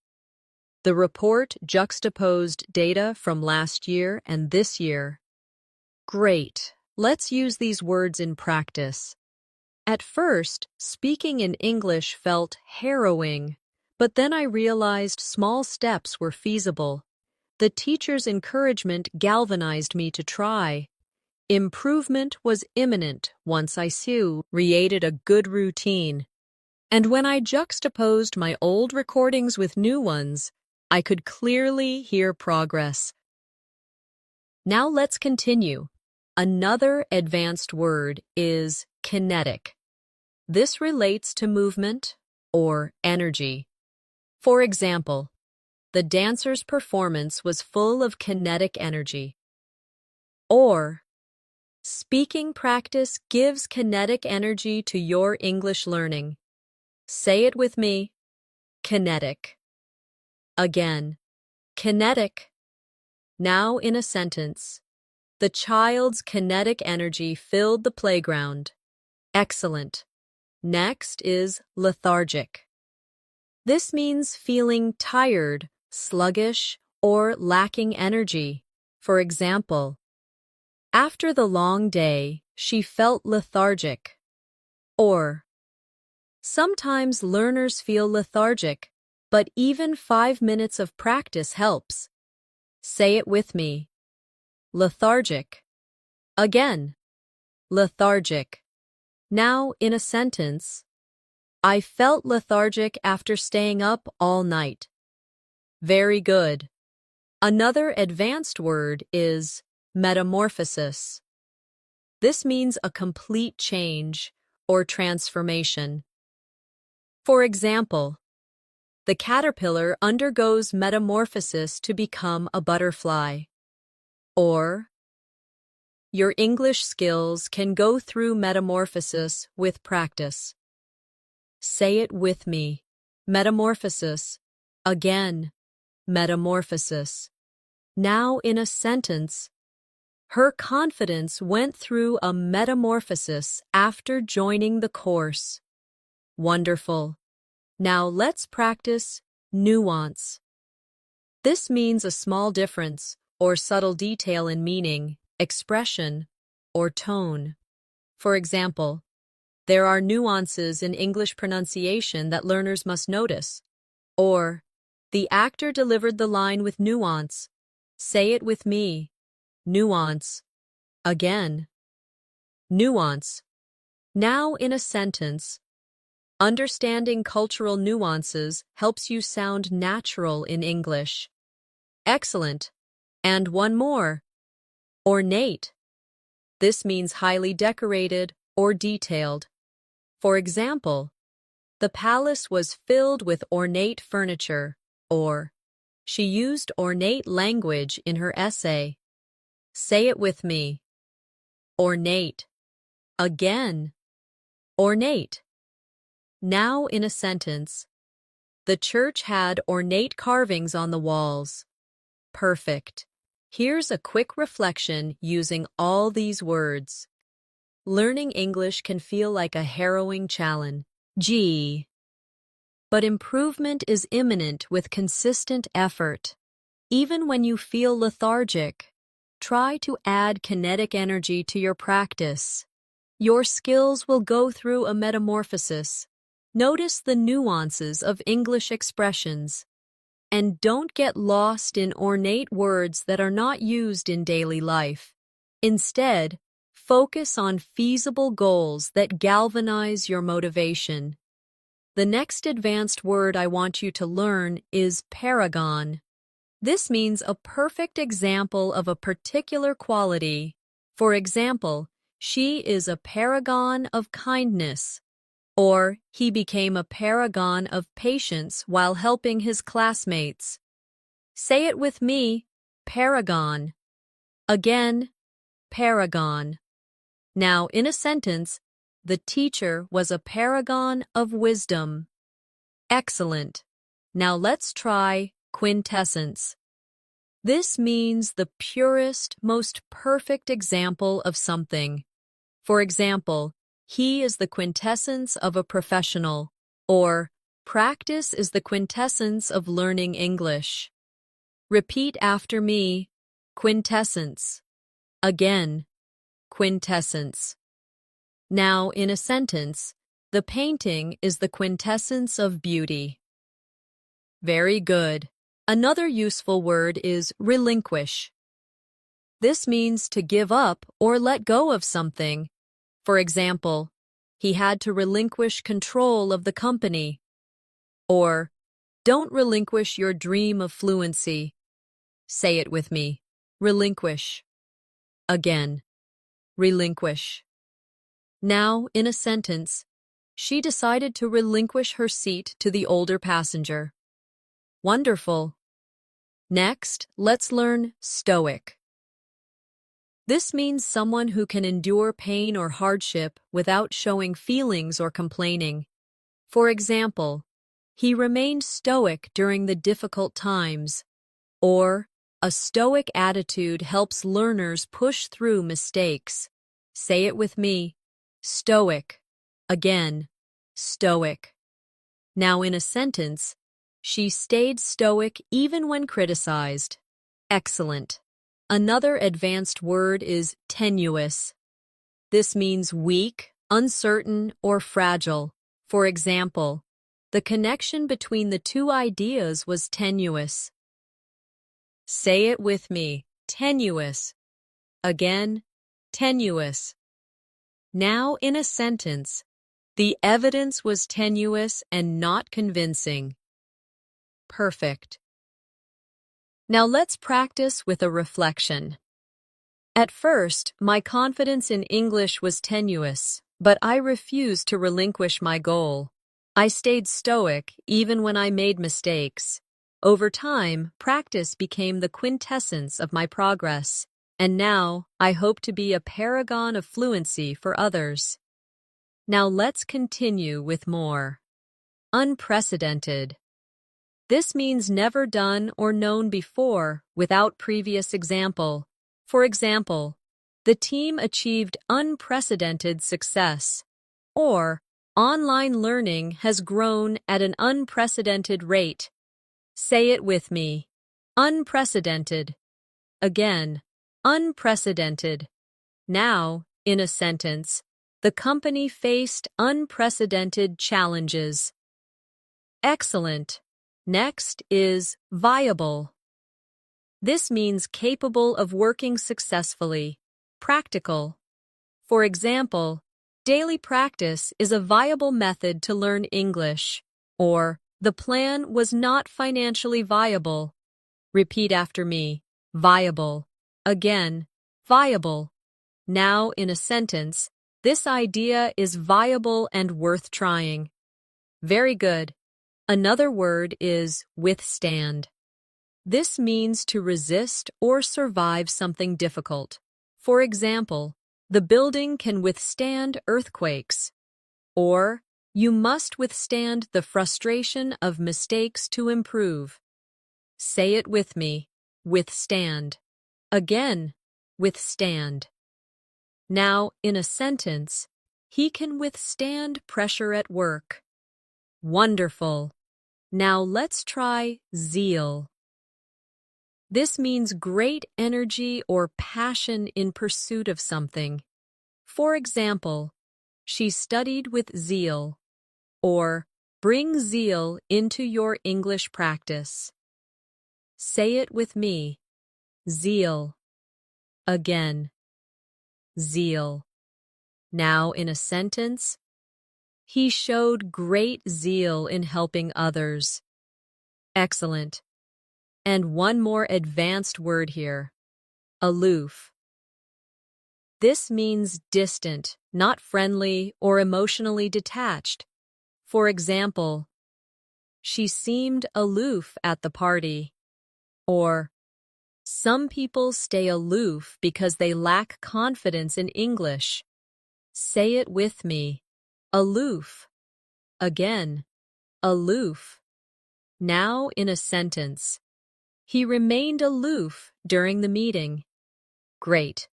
The report juxtaposed data from last year and this year. Great. Let's use these words in practice. At first, speaking in English felt harrowing, but then I realized small steps were feasible. The teacher's encouragement galvanized me to try. Improvement was imminent once I created a good routine. And when I juxtaposed my old recordings with new ones, I could clearly hear progress. Now let's continue. Another advanced word is kinetic. This relates to movement or energy. For example, the dancer's performance was full of kinetic energy. Or, speaking practice gives kinetic energy to your English learning. Say it with me. Kinetic. Again. Kinetic. Now in a sentence. The child's kinetic energy filled the playground. Excellent. Next is lethargic. This means feeling tired, sluggish, or lacking energy. For example, after the long day, she felt lethargic. Or, sometimes learners feel lethargic, but even 5 minutes of practice helps. Say it with me. Lethargic. Again. lethargic. Now, in a sentence, I felt lethargic after staying up all night. Very good. Another advanced word is metamorphosis. This means a complete change or transformation. For example, the caterpillar undergoes metamorphosis to become a butterfly. Or, your English skills can go through metamorphosis with practice. Say it with me. Metamorphosis. Again, metamorphosis. Now in a sentence, her confidence went through a metamorphosis after joining the course. Wonderful. Now let's practice nuance. This means a small difference or subtle detail in meaning, expression, or tone. For example, there are nuances in English pronunciation that learners must notice. Or, the actor delivered the line with nuance. Say it with me. Nuance. Again. Nuance. Now in a sentence, understanding cultural nuances helps you sound natural in English. Excellent. And one more. Ornate. This means highly decorated or detailed. For example, the palace was filled with ornate furniture, or she used ornate language in her essay. Say it with me. Ornate. Again. Ornate. Now in a sentence, the church had ornate carvings on the walls. Perfect. Here's a quick reflection using all these words. Learning English can feel like a harrowing challenge. But improvement is imminent with consistent effort. Even when you feel lethargic, try to add kinetic energy to your practice. Your skills will go through a metamorphosis. Notice the nuances of English expressions. And don't get lost in ornate words that are not used in daily life. Instead, focus on feasible goals that galvanize your motivation. The next advanced word I want you to learn is paragon. This means a perfect example of a particular quality. For example, she is a paragon of kindness. Or, he became a paragon of patience while helping his classmates. Say it with me, paragon. Again, paragon. Now, in a sentence, the teacher was a paragon of wisdom. Excellent. Now let's try quintessence. This means the purest, most perfect example of something. For example, he is the quintessence of a professional, or practice is the quintessence of learning English. Repeat after me, quintessence. Again, quintessence. Now, in a sentence, the painting is the quintessence of beauty. Very good. Another useful word is relinquish. This means to give up or let go of something. For example, he had to relinquish control of the company. Or, don't relinquish your dream of fluency. Say it with me. Relinquish. Again. Relinquish. Now, in a sentence, she decided to relinquish her seat to the older passenger. Wonderful. Next, let's learn stoic. This means someone who can endure pain or hardship without showing feelings or complaining. For example, he remained stoic during the difficult times. Or, a stoic attitude helps learners push through mistakes. Say it with me. Stoic. Again, stoic. Now in a sentence, she stayed stoic even when criticized. Excellent. Another advanced word is tenuous. This means weak, uncertain, or fragile. For example, the connection between the two ideas was tenuous. Say it with me. Tenuous. Again, tenuous. Now in a sentence, the evidence was tenuous and not convincing. Perfect. Now let's practice with a reflection. At first, my confidence in English was tenuous, but I refused to relinquish my goal. I stayed stoic even when I made mistakes. Over time, practice became the quintessence of my progress, and now I hope to be a paragon of fluency for others. Now let's continue with more. Unprecedented. This means never done or known before without previous example. For example, the team achieved unprecedented success, or online learning has grown at an unprecedented rate. Say it with me. Unprecedented. Again, unprecedented. Now, in a sentence, the company faced unprecedented challenges. Excellent. Next is viable. This means capable of working successfully, practical. For example, daily practice is a viable method to learn English, or the plan was not financially viable. Repeat after me. Viable. Again, viable. Now in a sentence, this idea is viable and worth trying. Very good. Another word is withstand. This means to resist or survive something difficult. For example, the building can withstand earthquakes. Or, you must withstand the frustration of mistakes to improve. Say it with me. Withstand. Again, withstand. Now, in a sentence, he can withstand pressure at work. Wonderful. Now let's try zeal. This means great energy or passion in pursuit of something. For example, she studied with zeal, or bring zeal into your English practice. Say it with me. Zeal. Again. Zeal. Now in a sentence, he showed great zeal in helping others. Excellent. And one more advanced word here. Aloof. This means distant, not friendly or emotionally detached. For example, she seemed aloof at the party. Or, some people stay aloof because they lack confidence in English. Say it with me. Aloof. Again, aloof. Now in a sentence. He remained aloof during the meeting. Great.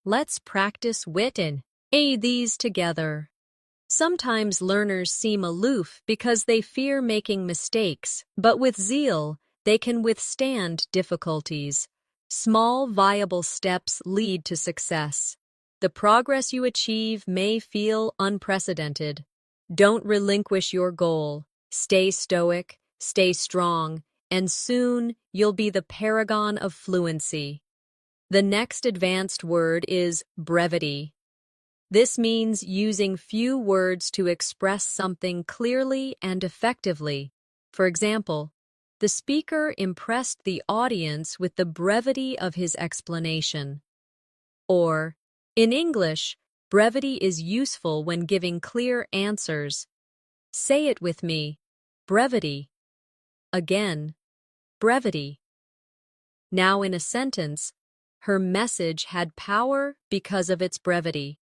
Let's practice wit and aid these together. Sometimes learners seem aloof because they fear making mistakes, but with zeal, they can withstand difficulties. Small, viable steps lead to success. The progress you achieve may feel unprecedented. Don't relinquish your goal. Stay stoic, stay strong, and soon you'll be the paragon of fluency. The next advanced word is brevity. This means using few words to express something clearly and effectively. For example, the speaker impressed the audience with the brevity of his explanation. Or, in English, brevity is useful when giving clear answers. Say it with me. Brevity. Again. Brevity. Now in a sentence, her message had power because of its brevity.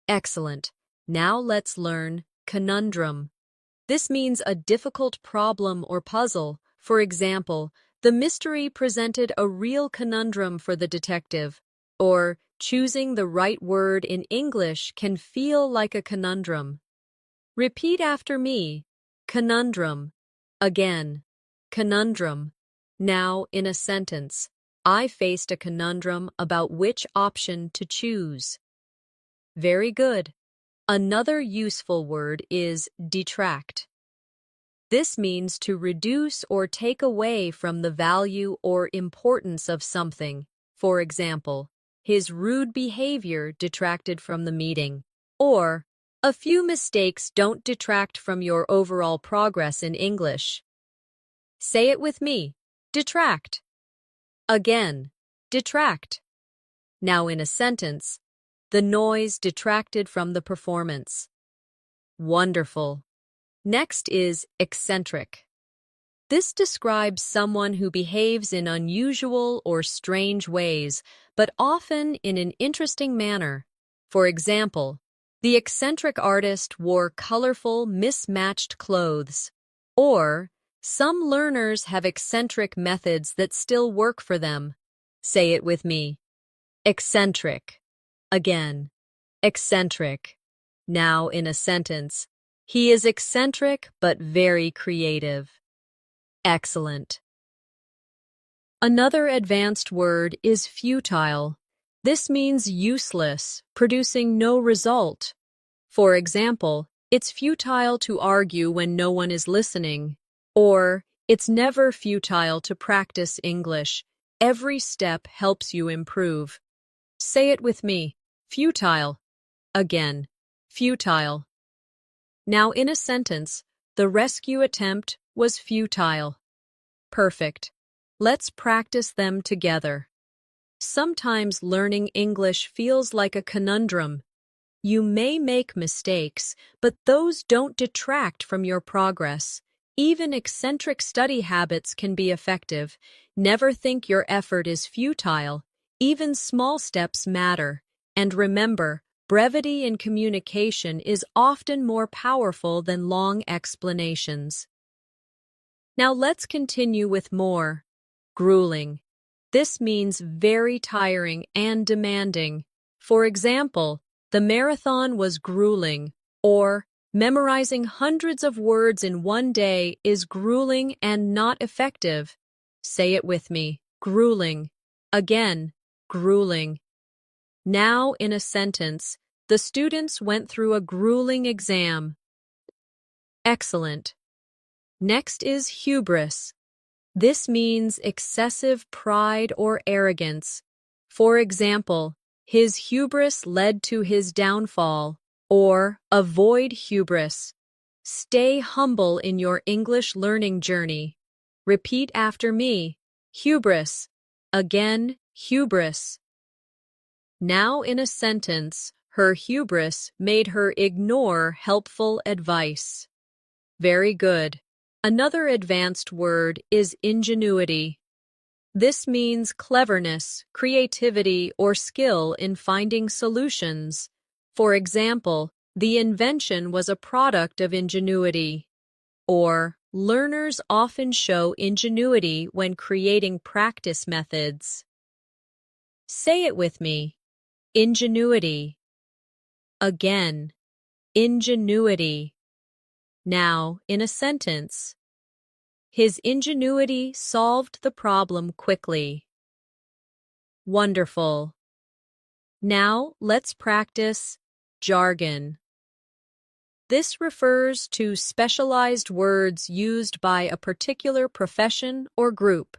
Excellent. Now let's learn conundrum. This means a difficult problem or puzzle. For example, the mystery presented a real conundrum for the detective. Or, choosing the right word in English can feel like a conundrum. Repeat after me. Conundrum. Again. Conundrum. Now, in a sentence, I faced a conundrum about which option to choose. Very good. Another useful word is detract. This means to reduce or take away from the value or importance of something. For example, his rude behavior detracted from the meeting. Or, a few mistakes don't detract from your overall progress in English. Say it with me. Detract. Again. Detract. Now in a sentence, the noise detracted from the performance. Wonderful. Next is eccentric. This describes someone who behaves in unusual or strange ways, but often in an interesting manner. For example, the eccentric artist wore colorful, mismatched clothes. Or, some learners have eccentric methods that still work for them. Say it with me. Eccentric. Again. Eccentric. Now in a sentence, he is eccentric but very creative. Excellent. Another advanced word is futile. This means useless, producing no result. For example, it's futile to argue when no one is listening. Or, it's never futile to practice English. Every step helps you improve. Say it with me. Futile. Again. Futile. Now in a sentence, the rescue attempt was futile. Perfect. Let's practice them together. Sometimes learning English feels like a conundrum. You may make mistakes, but those don't detract from your progress. Even eccentric study habits can be effective. Never think your effort is futile. Even small steps matter. And remember, brevity in communication is often more powerful than long explanations. Now let's continue with more. Grueling. This means very tiring and demanding. For example, the marathon was grueling, or memorizing hundreds of words in one day is grueling and not effective. Say it with me. Grueling. Again, grueling. Now in a sentence, the students went through a grueling exam. Excellent. Next is hubris. This means excessive pride or arrogance. For example, his hubris led to his downfall. Or, avoid hubris. Stay humble in your English learning journey. Repeat after me. Hubris. Again, hubris. Now in a sentence, her hubris made her ignore helpful advice. Very good. Another advanced word is ingenuity. This means cleverness, creativity, or skill in finding solutions. For example, the invention was a product of ingenuity. Or, learners often show ingenuity when creating practice methods. Say it with me. Ingenuity. Again, ingenuity. Now, in a sentence, his ingenuity solved the problem quickly. Wonderful. Now, let's practice jargon. This refers to specialized words used by a particular profession or group.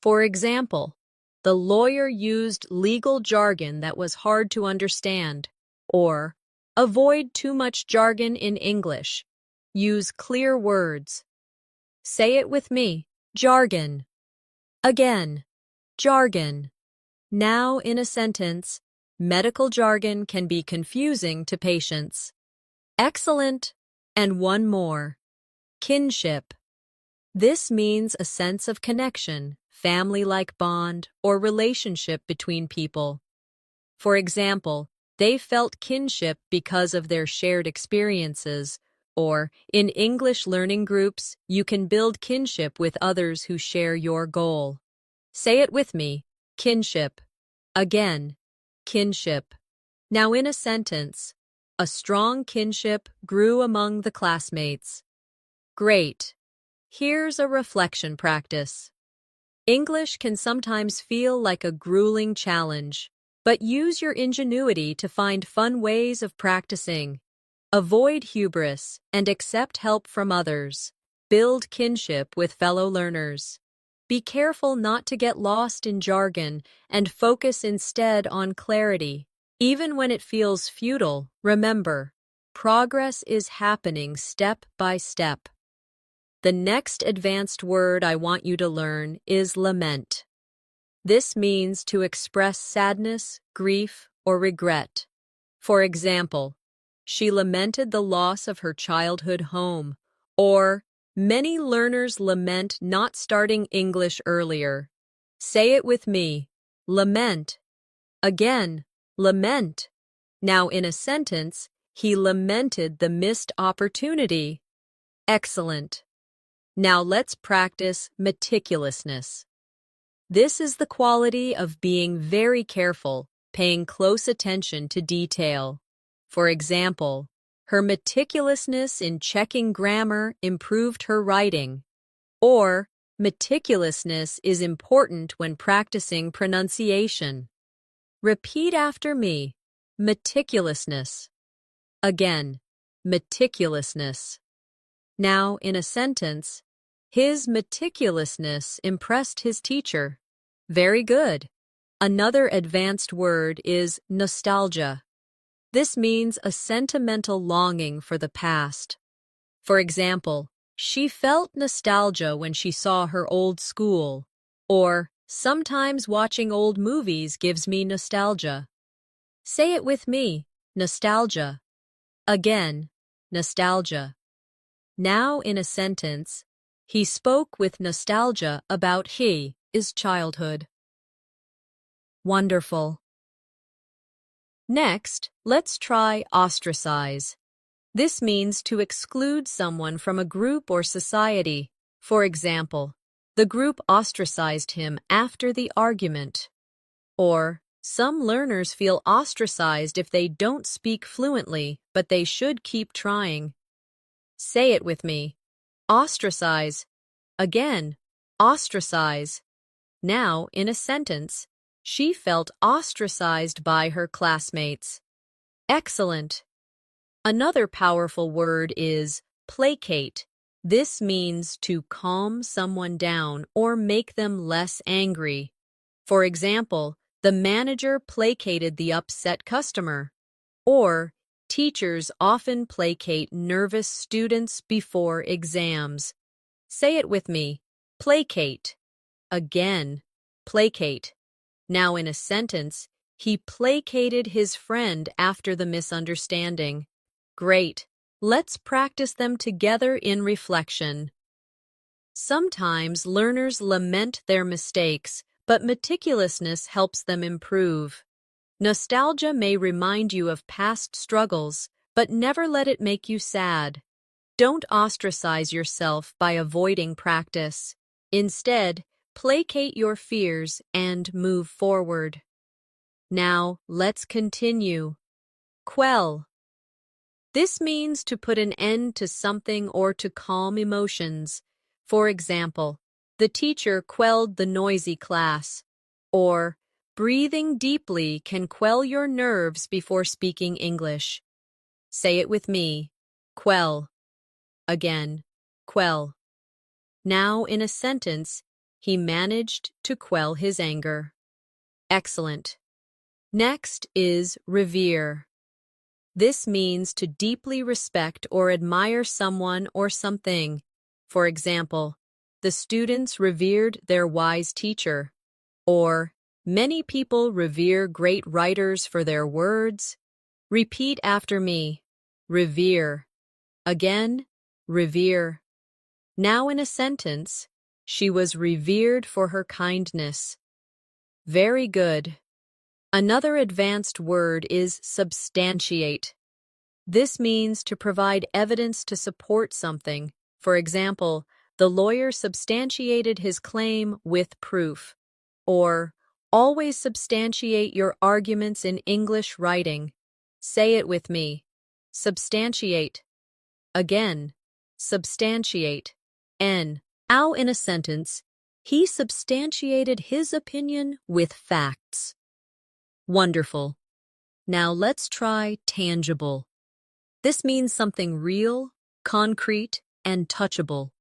For example, the lawyer used legal jargon that was hard to understand. Or, avoid too much jargon in English. Use clear words. Say it with me. Jargon. Again. Jargon. Now in a sentence, medical jargon can be confusing to patients. Excellent. And one more. Kinship. This means a sense of connection, family-like bond, or relationship between people. For example, they felt kinship because of their shared experiences. Or, in English learning groups, you can build kinship with others who share your goal. Say it with me. Kinship. Again. Kinship. Now in a sentence, a strong kinship grew among the classmates. Great. Here's a reflection practice. English can sometimes feel like a grueling challenge, but use your ingenuity to find fun ways of practicing. Avoid hubris and accept help from others. Build kinship with fellow learners. Be careful not to get lost in jargon and focus instead on clarity. Even when it feels futile, remember, progress is happening step by step. The next advanced word I want you to learn is lament. This means to express sadness, grief, or regret. For example, she lamented the loss of her childhood home, or many learners lament not starting English earlier. Say it with me. Lament. Again, lament. Now in a sentence, he lamented the missed opportunity. Excellent. Now let's practice meticulousness. This is the quality of being very careful, paying close attention to detail. For example, her meticulousness in checking grammar improved her writing. Or, meticulousness is important when practicing pronunciation. Repeat after me. Meticulousness. Again, meticulousness. Now, in a sentence, his meticulousness impressed his teacher. Very good. Another advanced word is nostalgia. This means a sentimental longing for the past. For example, she felt nostalgia when she saw her old school. Or, sometimes watching old movies gives me nostalgia. Say it with me. Nostalgia. Again, nostalgia. Now in a sentence, he spoke with nostalgia about his childhood. Wonderful. Next, let's try ostracize. This means to exclude someone from a group or society. For example, the group ostracized him after the argument. Or, some learners feel ostracized if they don't speak fluently, but they should keep trying. Say it with me. Ostracize. Again, ostracize. Now, in a sentence, she felt ostracized by her classmates. Excellent. Another powerful word is placate. This means to calm someone down or make them less angry. For example, the manager placated the upset customer. Or, teachers often placate nervous students before exams. Say it with me. Placate. Again, placate. Now in a sentence, he placated his friend after the misunderstanding. Great. Let's practice them together in reflection. Sometimes learners lament their mistakes, but meticulousness helps them improve. Nostalgia may remind you of past struggles, but never let it make you sad. Don't ostracize yourself by avoiding practice. Instead, placate your fears and move forward. Now, let's continue. Quell. This means to put an end to something or to calm emotions. For example, the teacher quelled the noisy class. Or, breathing deeply can quell your nerves before speaking English. Say it with me. Quell. Again, quell. Now, in a sentence, he managed to quell his anger. Excellent. Next is revere. This means to deeply respect or admire someone or something. For example, the students revered their wise teacher. Or, many people revere great writers for their words. Repeat after me. Revere. Again, revere. Now in a sentence, she was revered for her kindness. Very good. Another advanced word is substantiate. This means to provide evidence to support something. For example, the lawyer substantiated his claim with proof. Or, always substantiate your arguments in English writing. Say it with me. Substantiate. Again, substantiate. Now in a sentence, he substantiated his opinion with facts. Wonderful. Now let's try tangible. This means something real, concrete, and touchable.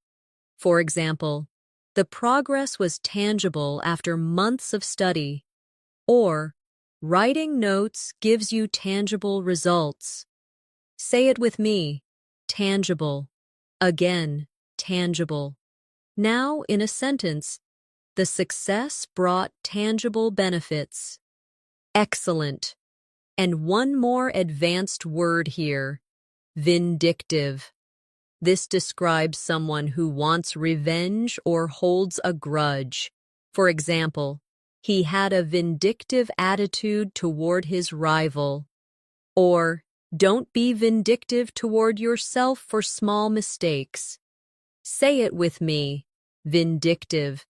For example, the progress was tangible after months of study. Or, Writing notes gives you tangible results. Say it with me. Tangible. Again, tangible. Now, in a sentence, the success brought tangible benefits. Excellent. And one more advanced word here. Vindictive. This describes someone who wants revenge or holds a grudge. For example, he had a vindictive attitude toward his rival. Or, don't be vindictive toward yourself for small mistakes. Say it with me. Vindictive.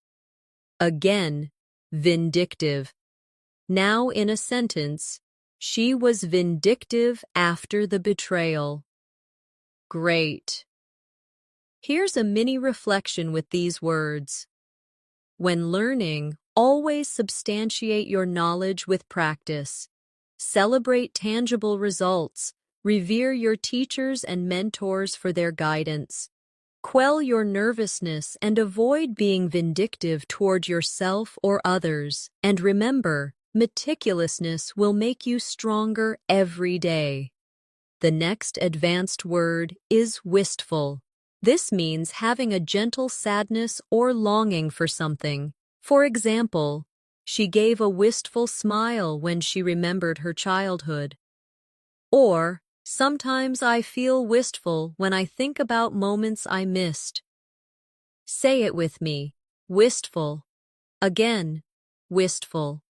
Again, vindictive. Now in a sentence, she was vindictive after the betrayal. Great. Here's a mini reflection with these words. When learning, always substantiate your knowledge with practice. Celebrate tangible results. Revere your teachers and mentors for their guidance. Quell your nervousness and avoid being vindictive toward yourself or others. And remember, meticulousness will make you stronger every day. The next advanced word is wistful. This means having a gentle sadness or longing for something. For example, she gave a wistful smile when she remembered her childhood. Or, sometimes I feel wistful when I think about moments I missed. Say it with me. Wistful. Again, wistful.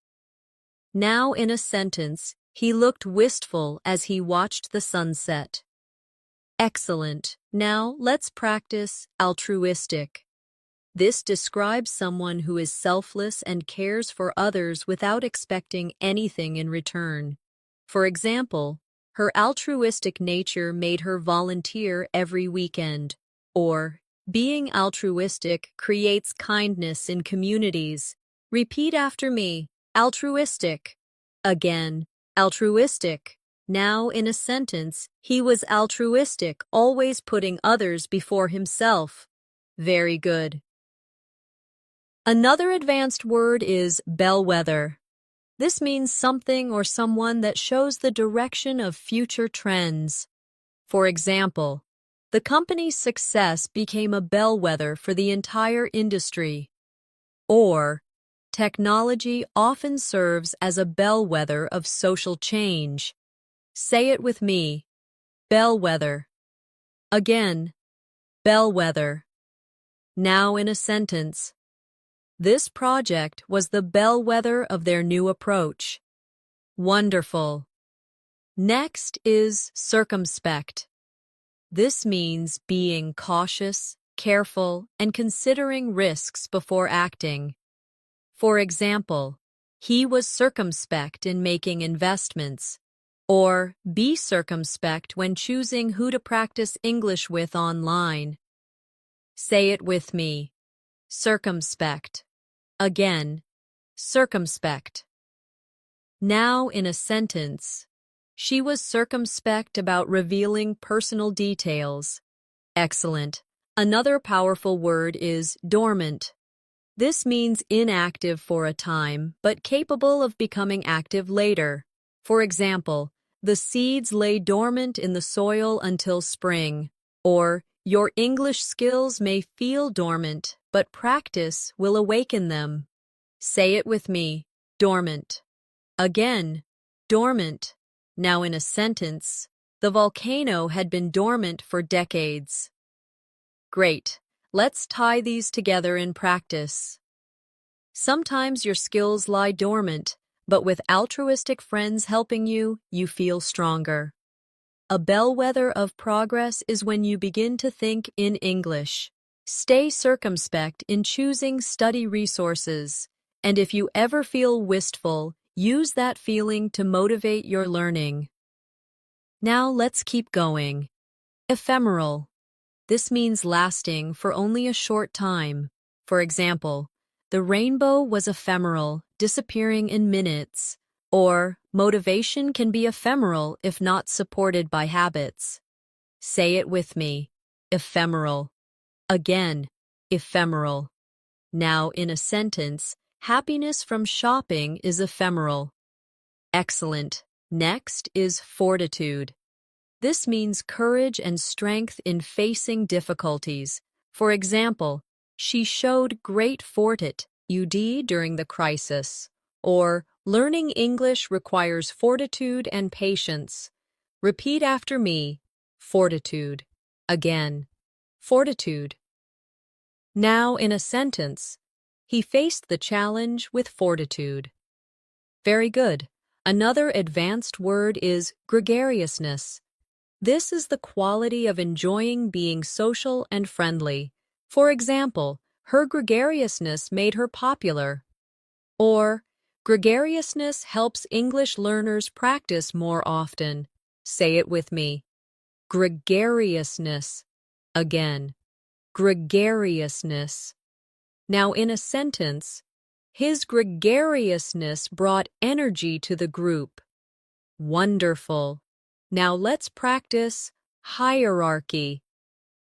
Now in a sentence, he looked wistful as he watched the sunset. Excellent. Now let's practice altruistic. This describes someone who is selfless and cares for others without expecting anything in return. For example, her altruistic nature made her volunteer every weekend. Or, being altruistic creates kindness in communities. Repeat after me. Altruistic. Again, altruistic. Now in a sentence, he was altruistic, always putting others before himself. Very good. Another advanced word is bellwether. This means something or someone that shows the direction of future trends. For example, the company's success became a bellwether for the entire industry. Or, technology often serves as a bellwether of social change. Say it with me. Bellwether. Again, bellwether. Now in a sentence. This project was the bellwether of their new approach. Wonderful. Next is circumspect. This means being cautious, careful, and considering risks before acting. For example, he was circumspect in making investments. Or, be circumspect when choosing who to practice English with online. Say it with me. Circumspect. Again, circumspect. Now in a sentence, she was circumspect about revealing personal details. Excellent. Another powerful word is dormant. This means inactive for a time, but capable of becoming active later. For example, the seeds lay dormant in the soil until spring. Or, your English skills may feel dormant, but practice will awaken them. Say it with me. Dormant. Again, dormant. Now in a sentence, the volcano had been dormant for decades. Great. Let's tie these together in practice. Sometimes your skills lie dormant, but with altruistic friends helping you, you feel stronger. A bellwether of progress is when you begin to think in English. Stay circumspect in choosing study resources, and if you ever feel wistful, use that feeling to motivate your learning. Now let's keep going. Ephemeral. This means lasting for only a short time. For example, the rainbow was ephemeral, disappearing in minutes. Or, motivation can be ephemeral if not supported by habits. Say it with me. Ephemeral. Again, ephemeral. Now in a sentence, happiness from shopping is ephemeral. Excellent. Next is fortitude. This means courage and strength in facing difficulties. For example, she showed great fortitude during the crisis. Or, learning English requires fortitude and patience. Repeat after me. Fortitude. Again. Fortitude. Now in a sentence, he faced the challenge with fortitude. Very good. Another advanced word is gregariousness. This is the quality of enjoying being social and friendly. For example, her gregariousness made her popular. Or, gregariousness helps English learners practice more often. Say it with me. Gregariousness. Again. Gregariousness. Now in a sentence, his gregariousness brought energy to the group. Wonderful. Now let's practice hierarchy.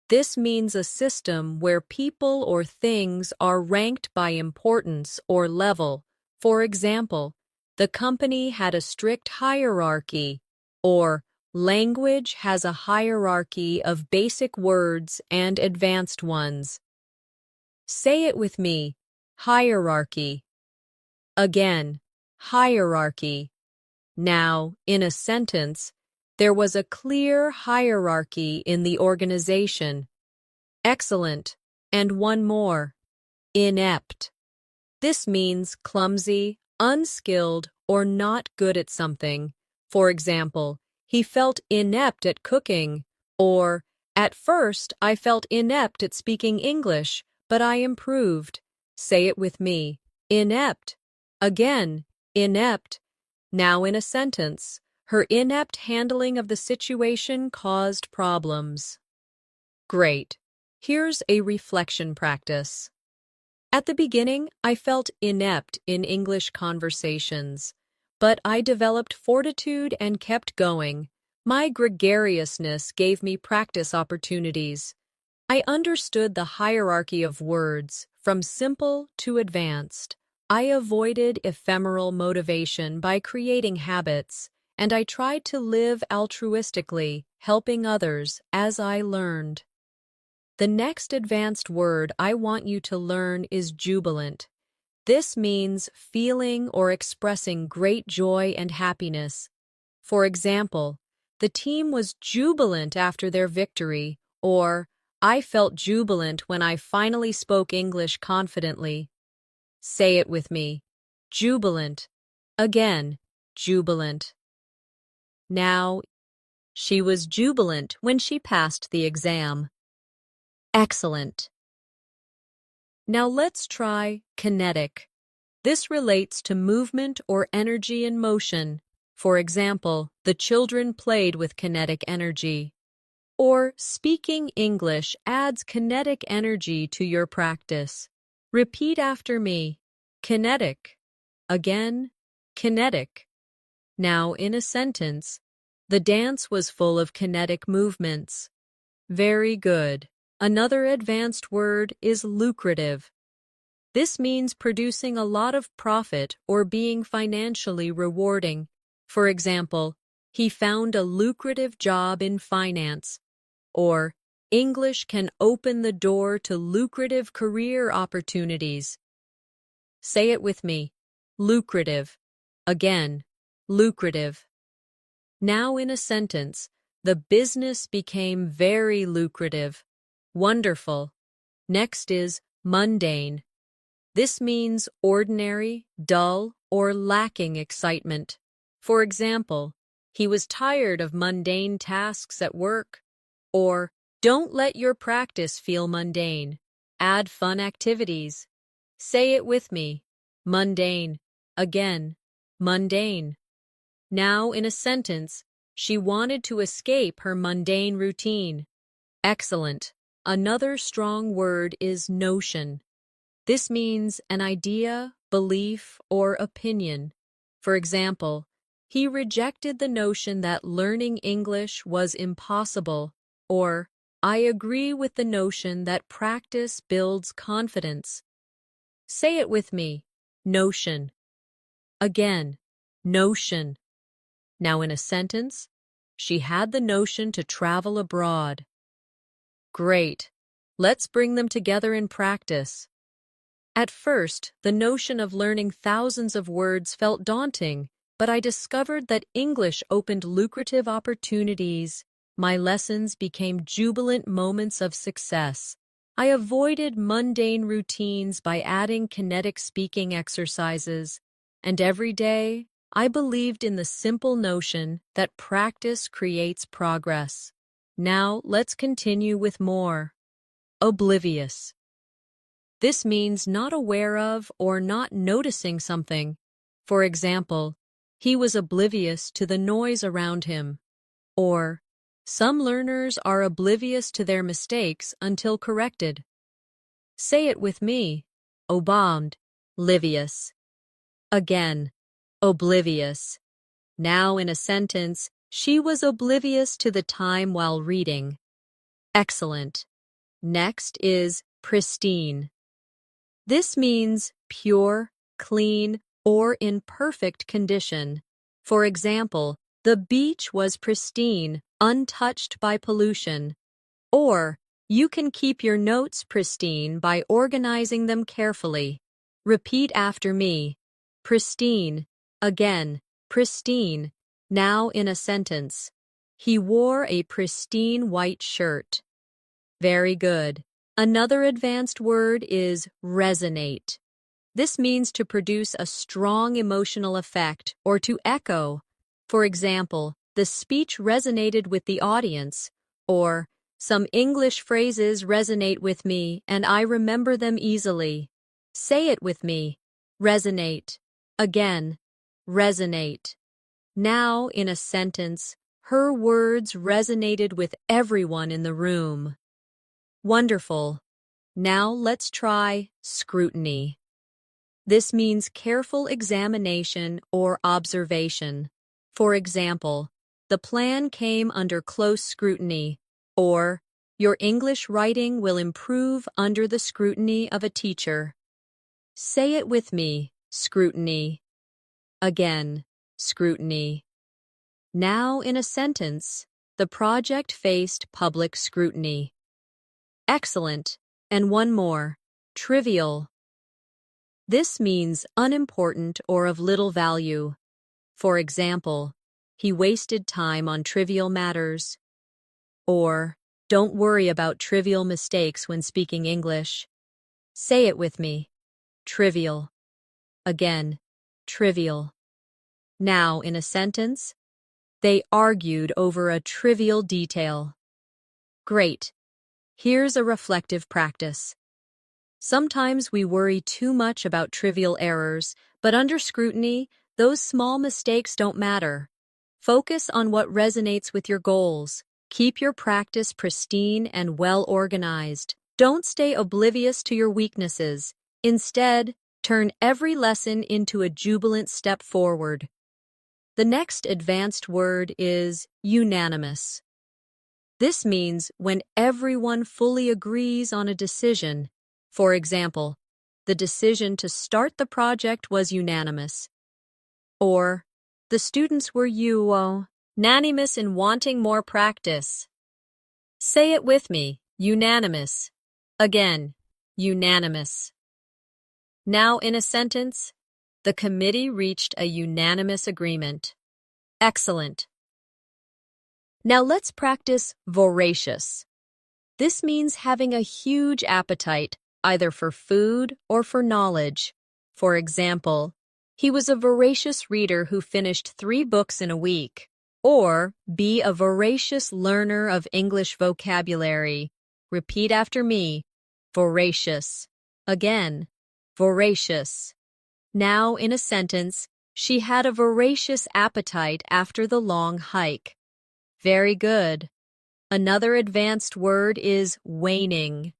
This means a system where people or things are ranked by importance or level. For example, the company had a strict hierarchy, or language has a hierarchy of basic words and advanced ones. Say it with me. Hierarchy. Again, hierarchy. Now, in a sentence, there was a clear hierarchy in the organization. Excellent. And one more. Inept. This means clumsy, unskilled, or not good at something. For example, he felt inept at cooking, or, at first I felt inept at speaking English, but I improved. Say it with me. Inept. Again, inept. Now in a sentence, her inept handling of the situation caused problems. Great. Here's a reflection practice. At the beginning, I felt inept in English conversations, but I developed fortitude and kept going. My gregariousness gave me practice opportunities. I understood the hierarchy of words, from simple to advanced. I avoided ephemeral motivation by creating habits, and I tried to live altruistically, helping others as I learned. The next advanced word I want you to learn is jubilant. This means feeling or expressing great joy and happiness. For example, the team was jubilant after their victory, or I felt jubilant when I finally spoke English confidently. Say it with me. Jubilant. Again, jubilant. Now, she was jubilant when she passed the exam. Excellent. Now let's try kinetic. This relates to movement or energy in motion. For example, the children played with kinetic energy. Or speaking English adds kinetic energy to your practice. Repeat after me. Kinetic. Again, kinetic. Now in a sentence, the dance was full of kinetic movements. Very good. Another advanced word is lucrative. This means producing a lot of profit or being financially rewarding. For example, he found a lucrative job in finance. Or, English can open the door to lucrative career opportunities. Say it with me. Lucrative. Again, lucrative. Now in a sentence, the business became very lucrative. Wonderful. Next is mundane. This means ordinary, dull, or lacking excitement. For example, he was tired of mundane tasks at work. Or, don't let your practice feel mundane. Add fun activities. Say it with me. Mundane. Again, mundane. Now in a sentence, she wanted to escape her mundane routine. Excellent. Another strong word is notion. This means an idea, belief, or opinion. For example, he rejected the notion that learning English was impossible, or I agree with the notion that practice builds confidence. Say it with me. Notion. Again, notion. Now in a sentence, she had the notion to travel abroad. Great. Let's bring them together in practice. At first, the notion of learning thousands of words felt daunting, but I discovered that English opened lucrative opportunities. My lessons became jubilant moments of success. I avoided mundane routines by adding kinetic speaking exercises, and every day, I believed in the simple notion that practice creates progress. Now, let's continue with more. Oblivious. This means not aware of or not noticing something. For example, he was oblivious to the noise around him. Or, some learners are oblivious to their mistakes until corrected. Say it with me. Oblivious. Again, oblivious. Now in a sentence, she was oblivious to the time while reading. Excellent. Next is pristine. This means pure, clean, or in perfect condition. For example, the beach was pristine, untouched by pollution. Or, you can keep your notes pristine by organizing them carefully. Repeat after me. Pristine. Again, pristine. Now in a sentence. He wore a pristine white shirt. Very good. Another advanced word is resonate. This means to produce a strong emotional effect or to echo. For example, the speech resonated with the audience, or some English phrases resonate with me and I remember them easily. Say it with me. Resonate. Again, resonate. Now, in a sentence, her words resonated with everyone in the room. Wonderful. Now let's try scrutiny. This means careful examination or observation. For example, the plan came under close scrutiny, or your English writing will improve under the scrutiny of a teacher. Say it with me, scrutiny. Again, scrutiny. Now in a sentence, the project faced public scrutiny. Excellent. And one more. Trivial. This means unimportant or of little value. For example, he wasted time on trivial matters. Or, don't worry about trivial mistakes when speaking English. Say it with me. Trivial. Again, trivial. Now, in a sentence, they argued over a trivial detail. Great. Here's a reflective practice. Sometimes we worry too much about trivial errors, but under scrutiny, those small mistakes don't matter. Focus on what resonates with your goals. Keep your practice pristine and well organized. Don't stay oblivious to your weaknesses. Instead, turn every lesson into a jubilant step forward. The next advanced word is unanimous. This means when everyone fully agrees on a decision. For example, the decision to start the project was unanimous. Or, the students were unanimous in wanting more practice. Say it with me, unanimous. Again, unanimous. Now in a sentence, the committee reached a unanimous agreement. Excellent. Now let's practice voracious. This means having a huge appetite, either for food or for knowledge. For example, he was a voracious reader who finished 3 books in a week. Or, be a voracious learner of English vocabulary. Repeat after me. Voracious. Again, voracious. Now, in a sentence, she had a voracious appetite after the long hike. Very good. Another advanced word is waning.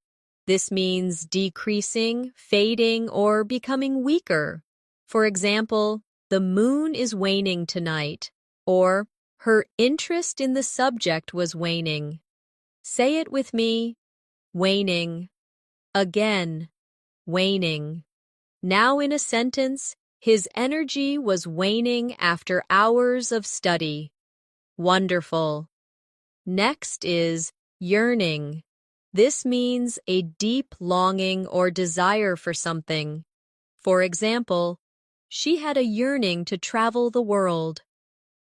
This means decreasing, fading, or becoming weaker. For example, the moon is waning tonight, or her interest in the subject was waning. Say it with me. Waning. Again, waning. Now in a sentence, His energy was waning after hours of study. Wonderful. Next is yearning. This means a deep longing or desire for something. For example, she had a yearning to travel the world.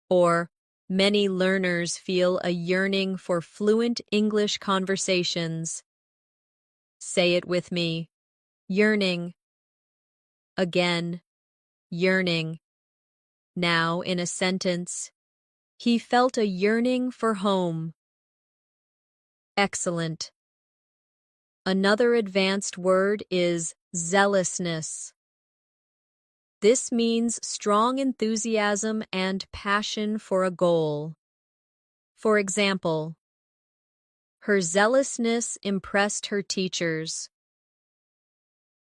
Or, many learners feel a yearning for fluent English conversations. Say it with me. Yearning. Again. Yearning. Now in a sentence. He felt a yearning for home. Excellent. Another advanced word is zealousness. This means strong enthusiasm and passion for a goal. For example, her zealousness impressed her teachers.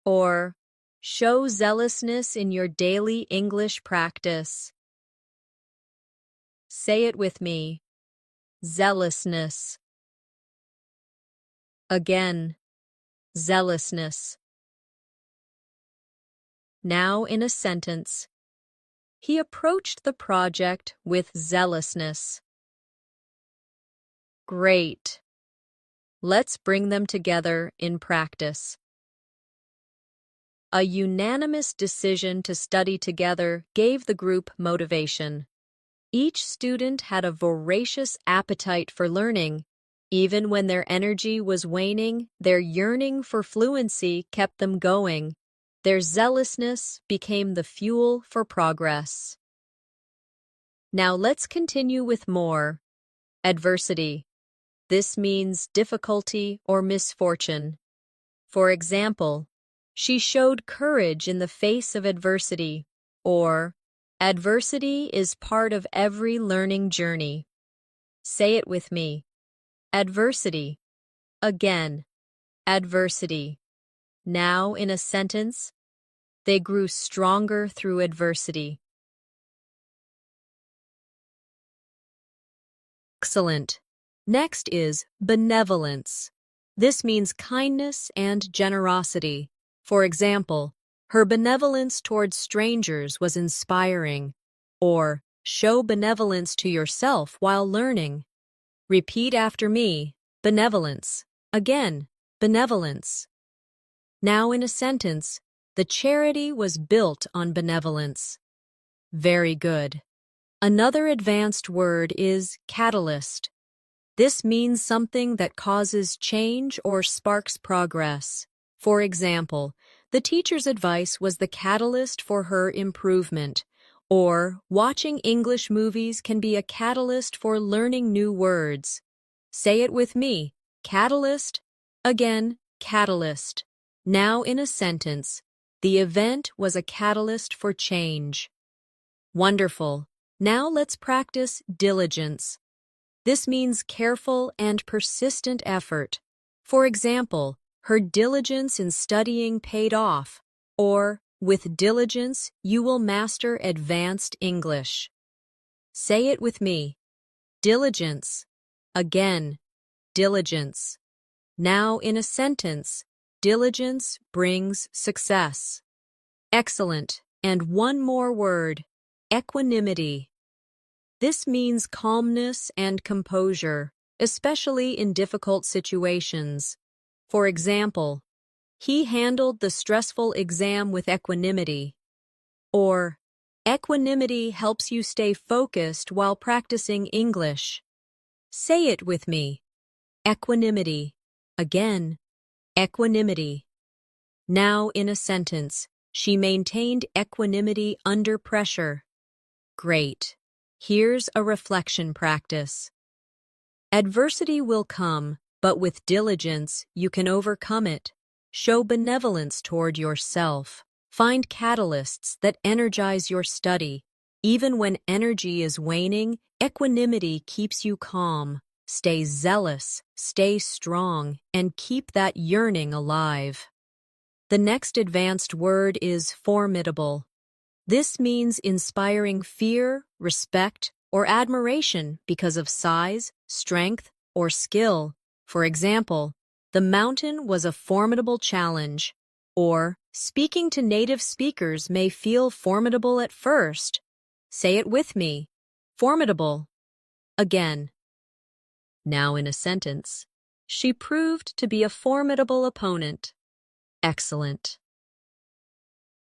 Or, show zealousness in your daily English practice. Say it with me. Zealousness. Again, zealousness. Now in a sentence. He approached the project with zealousness. Great. Let's bring them together in practice. A unanimous decision to study together gave the group motivation. Each student had a voracious appetite for learning. Even when their energy was waning, their yearning for fluency kept them going. Their zealousness became the fuel for progress. Now let's continue with more. Adversity. This means difficulty or misfortune. For example, she showed courage in the face of adversity, or adversity is part of every learning journey. Say it with me. Adversity. Again, adversity. Now in a sentence, they grew stronger through adversity. Excellent. Next is benevolence. This means kindness and generosity. For example, her benevolence towards strangers was inspiring. Or, show benevolence to yourself while learning. Repeat after me, benevolence. Again, benevolence. Now in a sentence, the charity was built on benevolence. Very good. Another advanced word is catalyst. This means something that causes change or sparks progress. For example, the teacher's advice was the catalyst for her improvement. Or, watching English movies can be a catalyst for learning new words. Say it with me. Catalyst. Again, catalyst. Now in a sentence, the event was a catalyst for change. Wonderful. Now let's practice diligence. This means careful and persistent effort. For example, her diligence in studying paid off. Or, with diligence, you will master advanced English. Say it with me. Diligence. Again, diligence. Now in a sentence, diligence brings success. Excellent. And one more word, equanimity. This means calmness and composure, especially in difficult situations. For example, he handled the stressful exam with equanimity. Or, equanimity helps you stay focused while practicing English. Say it with me. Equanimity. Again, equanimity. Now in a sentence, she maintained equanimity under pressure. Great. Here's a reflection practice. Adversity will come, but with diligence, you can overcome it. Show benevolence toward yourself. Find catalysts that energize your study. Even when energy is waning, equanimity keeps you calm. Stay zealous, stay strong, and keep that yearning alive. The next advanced word is formidable. This means inspiring fear, respect, or admiration because of size, strength, or skill. For example, the mountain was a formidable challenge. Or, Speaking to native speakers may feel formidable at first. Say it with me. Formidable. Again. Now in a sentence. She proved to be a formidable opponent. Excellent.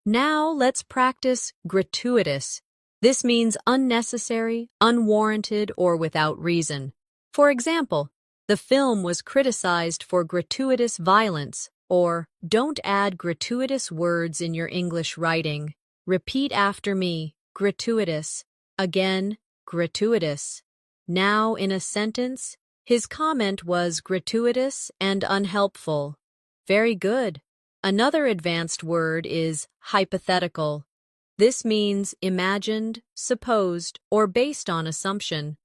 Now let's practice gratuitous. This means unnecessary, unwarranted, or without reason. For example, the film was criticized for gratuitous violence, or don't add gratuitous words in your English writing. Repeat after me, gratuitous. Again, gratuitous. Now in a sentence, his comment was gratuitous and unhelpful. Very good. Another advanced word is hypothetical. This means imagined, supposed, or based on assumption.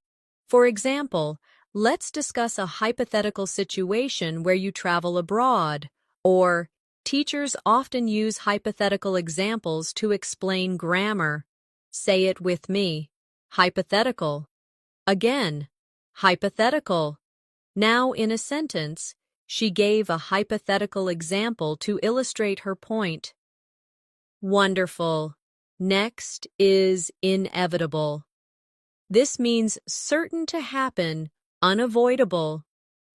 For example, let's discuss a hypothetical situation where you travel abroad, or teachers often use hypothetical examples to explain grammar. Say it with me. Hypothetical. Again, hypothetical. Now in a sentence, she gave a hypothetical example to illustrate her point. Wonderful. Next is inevitable. This means certain to happen, unavoidable.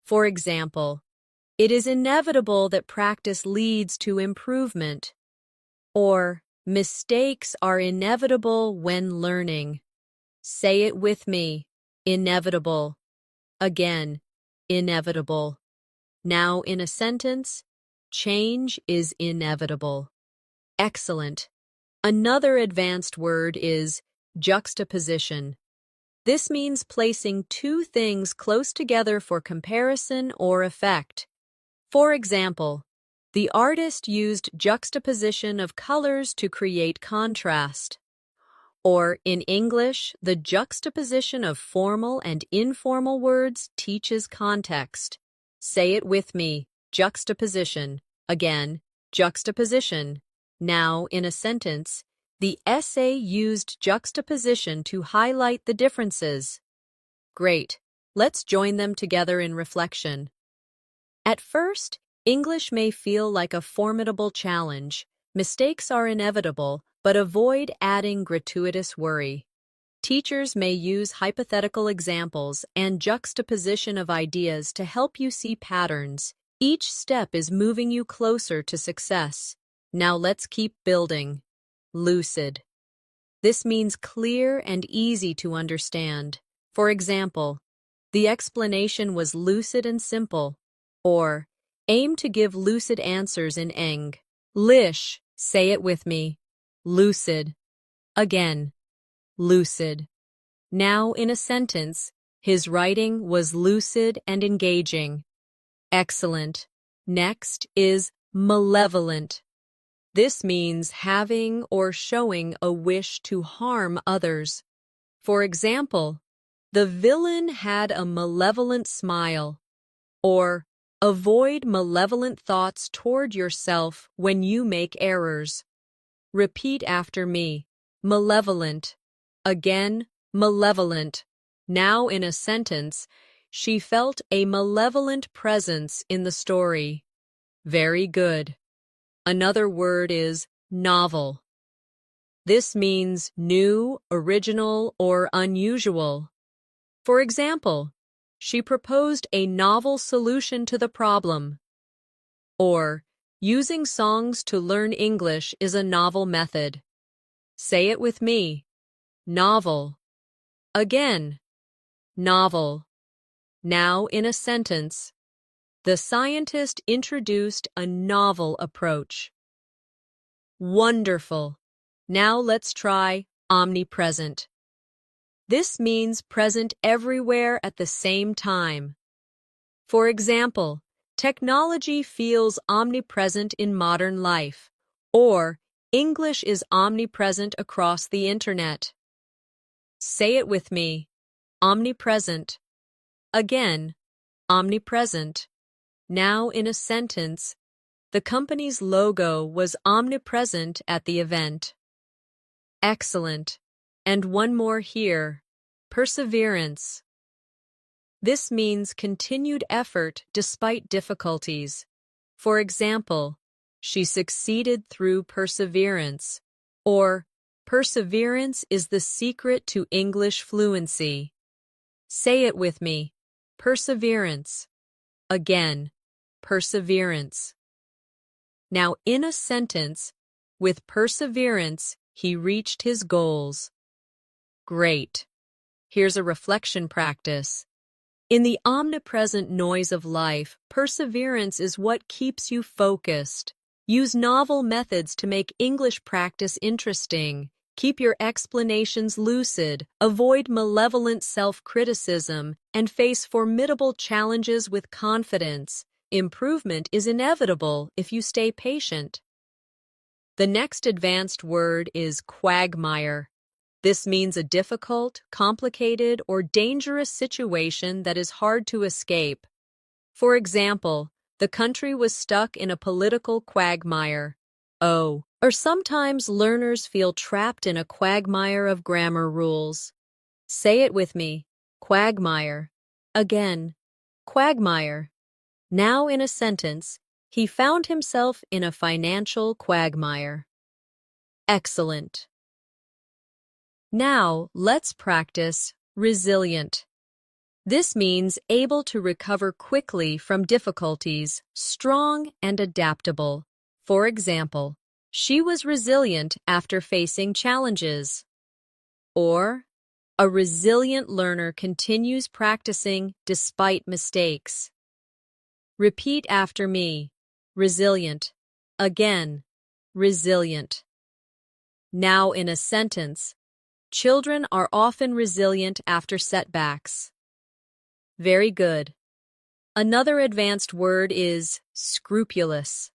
For example, it is inevitable that practice leads to improvement. Or, mistakes are inevitable when learning. Say it with me. Inevitable. Again, inevitable. Now in a sentence, change is inevitable. Excellent. Another advanced word is juxtaposition. This means placing two things close together for comparison or effect. For example, the artist used juxtaposition of colors to create contrast. Or, in English, the juxtaposition of formal and informal words teaches context. Say it with me, juxtaposition. Again, juxtaposition. Now, in a sentence, the essay used juxtaposition to highlight the differences. Great. Let's join them together in reflection. At first, English may feel like a formidable challenge. Mistakes are inevitable, but avoid adding gratuitous worry. Teachers may use hypothetical examples and juxtaposition of ideas to help you see patterns. Each step is moving you closer to success. Now let's keep building. Lucid. This means clear and easy to understand. For example, the explanation was lucid and simple. Or, aim to give lucid answers in Eng. Lish. Say it with me. Lucid. Again. Lucid. Now in a sentence, his writing was lucid and engaging. Excellent. Next is malevolent. This means having or showing a wish to harm others. For example, the villain had a malevolent smile. Or, avoid malevolent thoughts toward yourself when you make errors. Repeat after me. Malevolent. Again, malevolent. Now in a sentence, she felt a malevolent presence in the story. Very good. Another word is novel. This means new, original, or unusual. For example, she proposed a novel solution to the problem. Or, using songs to learn English is a novel method. Say it with me. Novel. Again. Novel. Now in a sentence. The scientist introduced a novel approach. Wonderful. Now let's try omnipresent. This means present everywhere at the same time. For example, technology feels omnipresent in modern life, or English is omnipresent across the internet. Say it with me. Omnipresent. Again, omnipresent. Now in a sentence, the company's logo was omnipresent at the event. Excellent. And one more here. Perseverance. This means continued effort despite difficulties. For example, she succeeded through perseverance. Or, perseverance is the secret to English fluency. Say it with me. Perseverance. Again, perseverance. Now, in a sentence, with perseverance, he reached his goals. Great. Here's a reflection practice. In the omnipresent noise of life, perseverance is what keeps you focused. Use novel methods to make English practice interesting. Keep your explanations lucid, avoid malevolent self-criticism, and face formidable challenges with confidence. Improvement is inevitable if you stay patient. The next advanced word is quagmire. This means a difficult, complicated, or dangerous situation that is hard to escape. For example, the country was stuck in a political quagmire. Oh, or sometimes learners feel trapped in a quagmire of grammar rules. Say it with me. Quagmire. Again. Quagmire. Now in a sentence, he found himself in a financial quagmire. Excellent. Now, let's practice resilient. This means able to recover quickly from difficulties, strong and adaptable. For example, she was resilient after facing challenges. Or, a resilient learner continues practicing despite mistakes. Repeat after me. Resilient. Again, resilient. Now in a sentence, children are often resilient after setbacks. Very good. Another advanced word is scrupulous.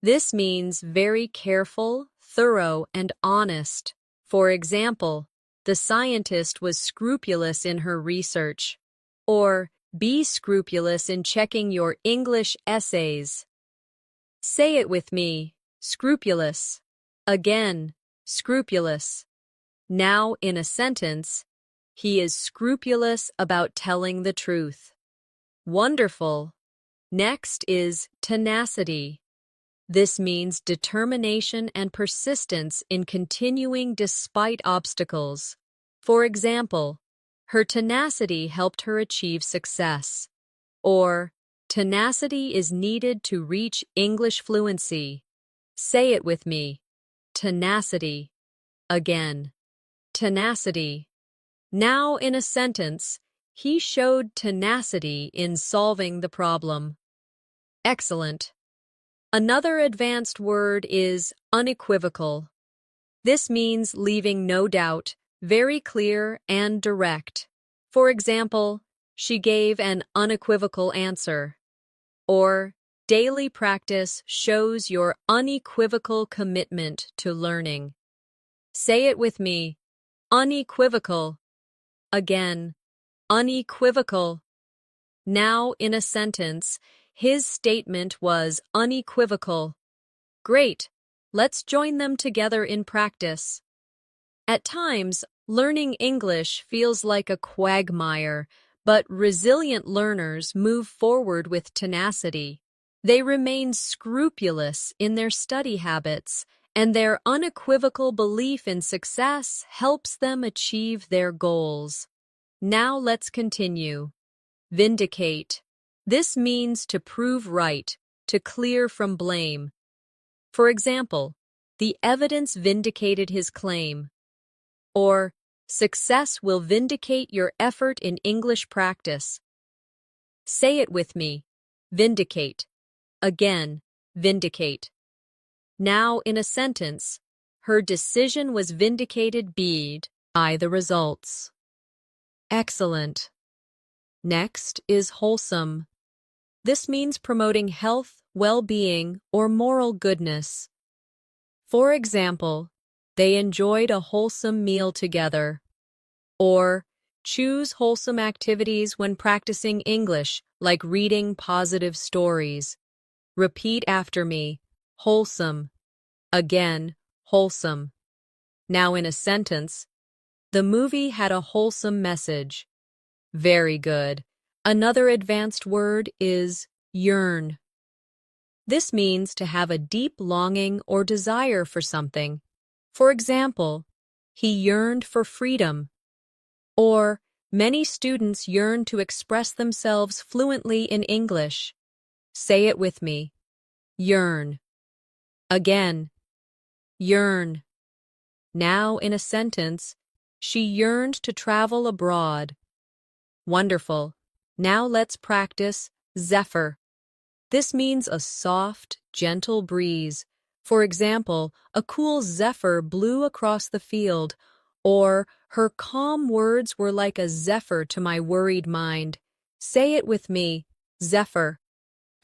This means very careful, thorough, and honest. For example, the scientist was scrupulous in her research. Or, be scrupulous in checking your English essays. Say it with me. Scrupulous. Again, scrupulous. Now in a sentence, he is scrupulous about telling the truth. Wonderful. Next is tenacity. This means determination and persistence in continuing despite obstacles. For example, her tenacity helped her achieve success. Or, tenacity is needed to reach English fluency. Say it with me. Tenacity. Again. Tenacity. Now in a sentence, he showed tenacity in solving the problem. Excellent. Another advanced word is unequivocal. This means leaving no doubt, very clear and direct. For example, she gave an unequivocal answer. Or, daily practice shows your unequivocal commitment to learning. Say it with me. Unequivocal. Again, unequivocal. Now in a sentence, his statement was unequivocal. Great. Let's join them together in practice. At times, learning English feels like a quagmire, but resilient learners move forward with tenacity. They remain scrupulous in their study habits, and their unequivocal belief in success helps them achieve their goals. Now let's continue. Vindicate. This means to prove right, to clear from blame. For example, the evidence vindicated his claim. Or, success will vindicate your effort in English practice. Say it with me. Vindicate. Again, vindicate. Now in a sentence, her decision was vindicated by the results. Excellent. Next is wholesome. This means promoting health, well-being, or moral goodness. For example, they enjoyed a wholesome meal together. Or, choose wholesome activities when practicing English, like reading positive stories. Repeat after me. Wholesome. Again, wholesome. Now in a sentence, the movie had a wholesome message. Very good. Another advanced word is yearn. This means to have a deep longing or desire for something. For example, he yearned for freedom. Or, many students yearn to express themselves fluently in English. Say it with me. Yearn. Again. Yearn. Now in a sentence, she yearned to travel abroad. Wonderful. Now let's practice zephyr. This means a soft, gentle breeze. For example, a cool zephyr blew across the field, or her calm words were like a zephyr to my worried mind. Say it with me, zephyr.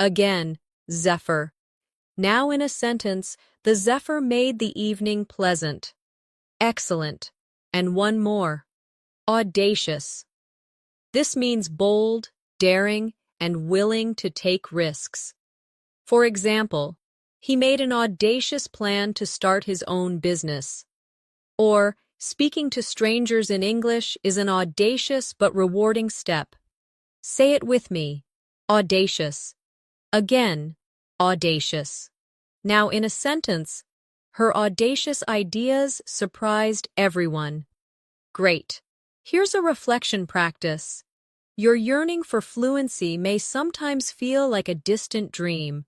Again, zephyr. Now in a sentence, the zephyr made the evening pleasant. Excellent. And one more. Audacious. This means bold, daring, and willing to take risks. For example, he made an audacious plan to start his own business. Or, speaking to strangers in English is an audacious but rewarding step. Say it with me. Audacious. Again, audacious. Now in a sentence, her audacious ideas surprised everyone. Great. Here's a reflection practice. Your yearning for fluency may sometimes feel like a distant dream,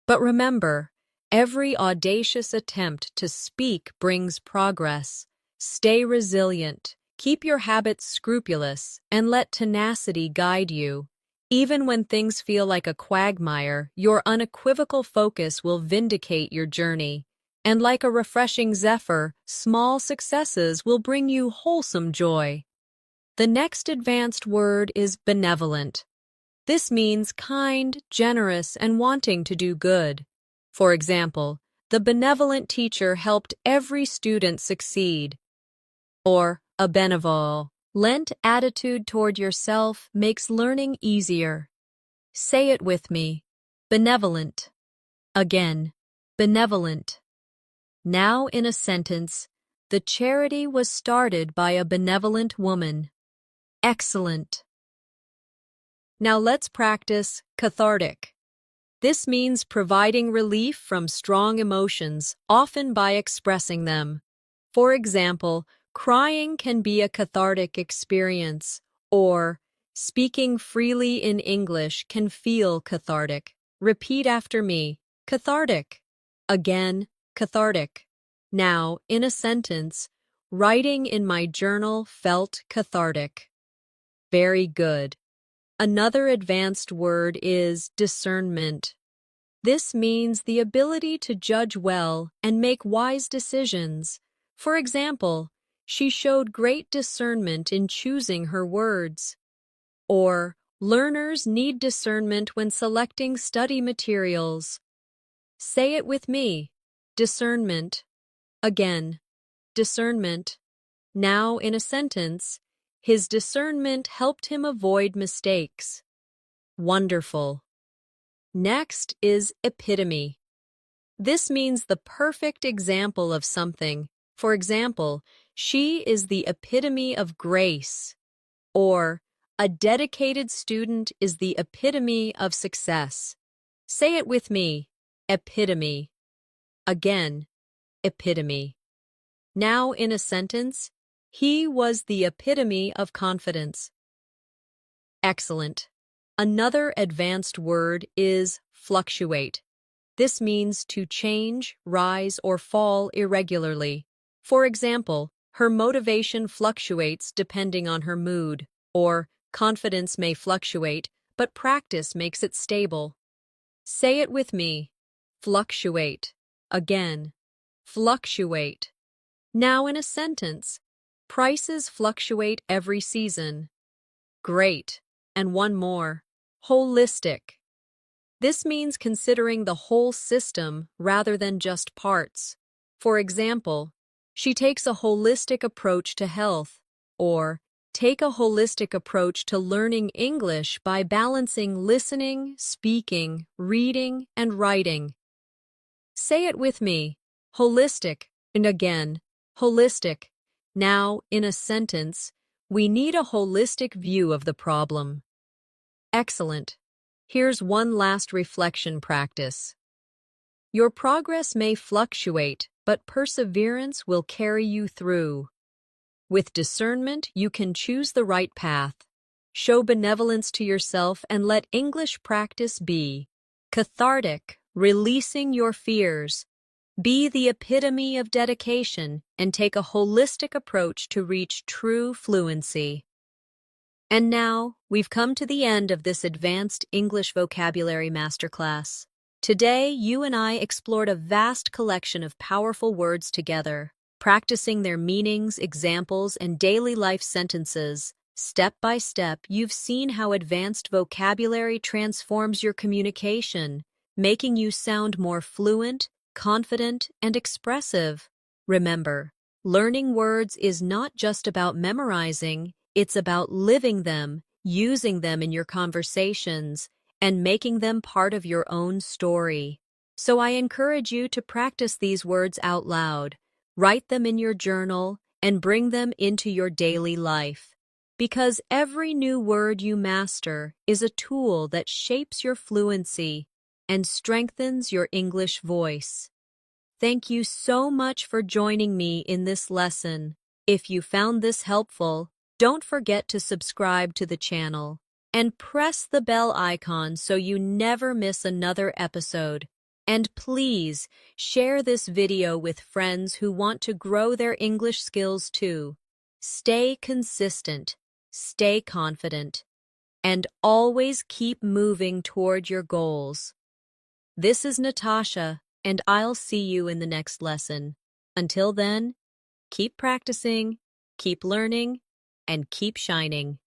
but remember, every audacious attempt to speak brings progress. Stay resilient, keep your habits scrupulous, and let tenacity guide you. Even when things feel like a quagmire, your unequivocal focus will vindicate your journey. And like a refreshing zephyr, small successes will bring you wholesome joy. The next advanced word is benevolent. This means kind, generous, and wanting to do good. For example, the benevolent teacher helped every student succeed. Or, a benevolent attitude toward yourself makes learning easier. Say it with me. Benevolent. Again, benevolent. Now in a sentence, the charity was started by a benevolent woman. Excellent. Now let's practice cathartic. This means providing relief from strong emotions, often by expressing them. For example, crying can be a cathartic experience, or speaking freely in English can feel cathartic. Repeat after me. Cathartic. Again, cathartic. Now, in a sentence, writing in my journal felt cathartic. Very good. Another advanced word is discernment. This means the ability to judge well and make wise decisions. For example, she showed great discernment in choosing her words. Or, learners need discernment when selecting study materials. Say it with me. Discernment. Again, discernment. Now in a sentence, his discernment helped him avoid mistakes. Wonderful. Next is epitome. This means the perfect example of something. For example, she is the epitome of grace. Or, a dedicated student is the epitome of success. Say it with me. Epitome. Again, epitome. Now in a sentence, he was the epitome of confidence. Excellent. Another advanced word is fluctuate. This means to change, rise, or fall irregularly. For example, her motivation fluctuates depending on her mood, or confidence may fluctuate, but practice makes it stable. Say it with me. Fluctuate. Again. Fluctuate. Now in a sentence, prices fluctuate every season. Great. And one more. Holistic. This means considering the whole system rather than just parts. For example, she takes a holistic approach to health, or take a holistic approach to learning English by balancing listening, speaking, reading, and writing. Say it with me. Holistic. And again, holistic. Now, in a sentence, we need a holistic view of the problem. Excellent. Here's one last reflection practice. Your progress may fluctuate, but perseverance will carry you through. With discernment, you can choose the right path. Show benevolence to yourself and let English practice be cathartic, releasing your fears. Be the epitome of dedication and take a holistic approach to reach true fluency. And now, we've come to the end of this advanced English vocabulary masterclass. Today, you and I explored a vast collection of powerful words together, practicing their meanings, examples, and daily life sentences. Step by step, you've seen how advanced vocabulary transforms your communication, making you sound more fluent, confident, and expressive. Remember, learning words is not just about memorizing, it's about living them, using them in your conversations, and making them part of your own story. So I encourage you to practice these words out loud, write them in your journal, and bring them into your daily life. Because every new word you master is a tool that shapes your fluency and strengthens your English voice. Thank you so much for joining me in this lesson. If you found this helpful, don't forget to subscribe to the channel and press the bell icon so you never miss another episode. And please share this video with friends who want to grow their English skills too. Stay consistent, stay confident, and always keep moving toward your goals. This is Natasha, and I'll see you in the next lesson. Until then, keep practicing, keep learning, and keep shining.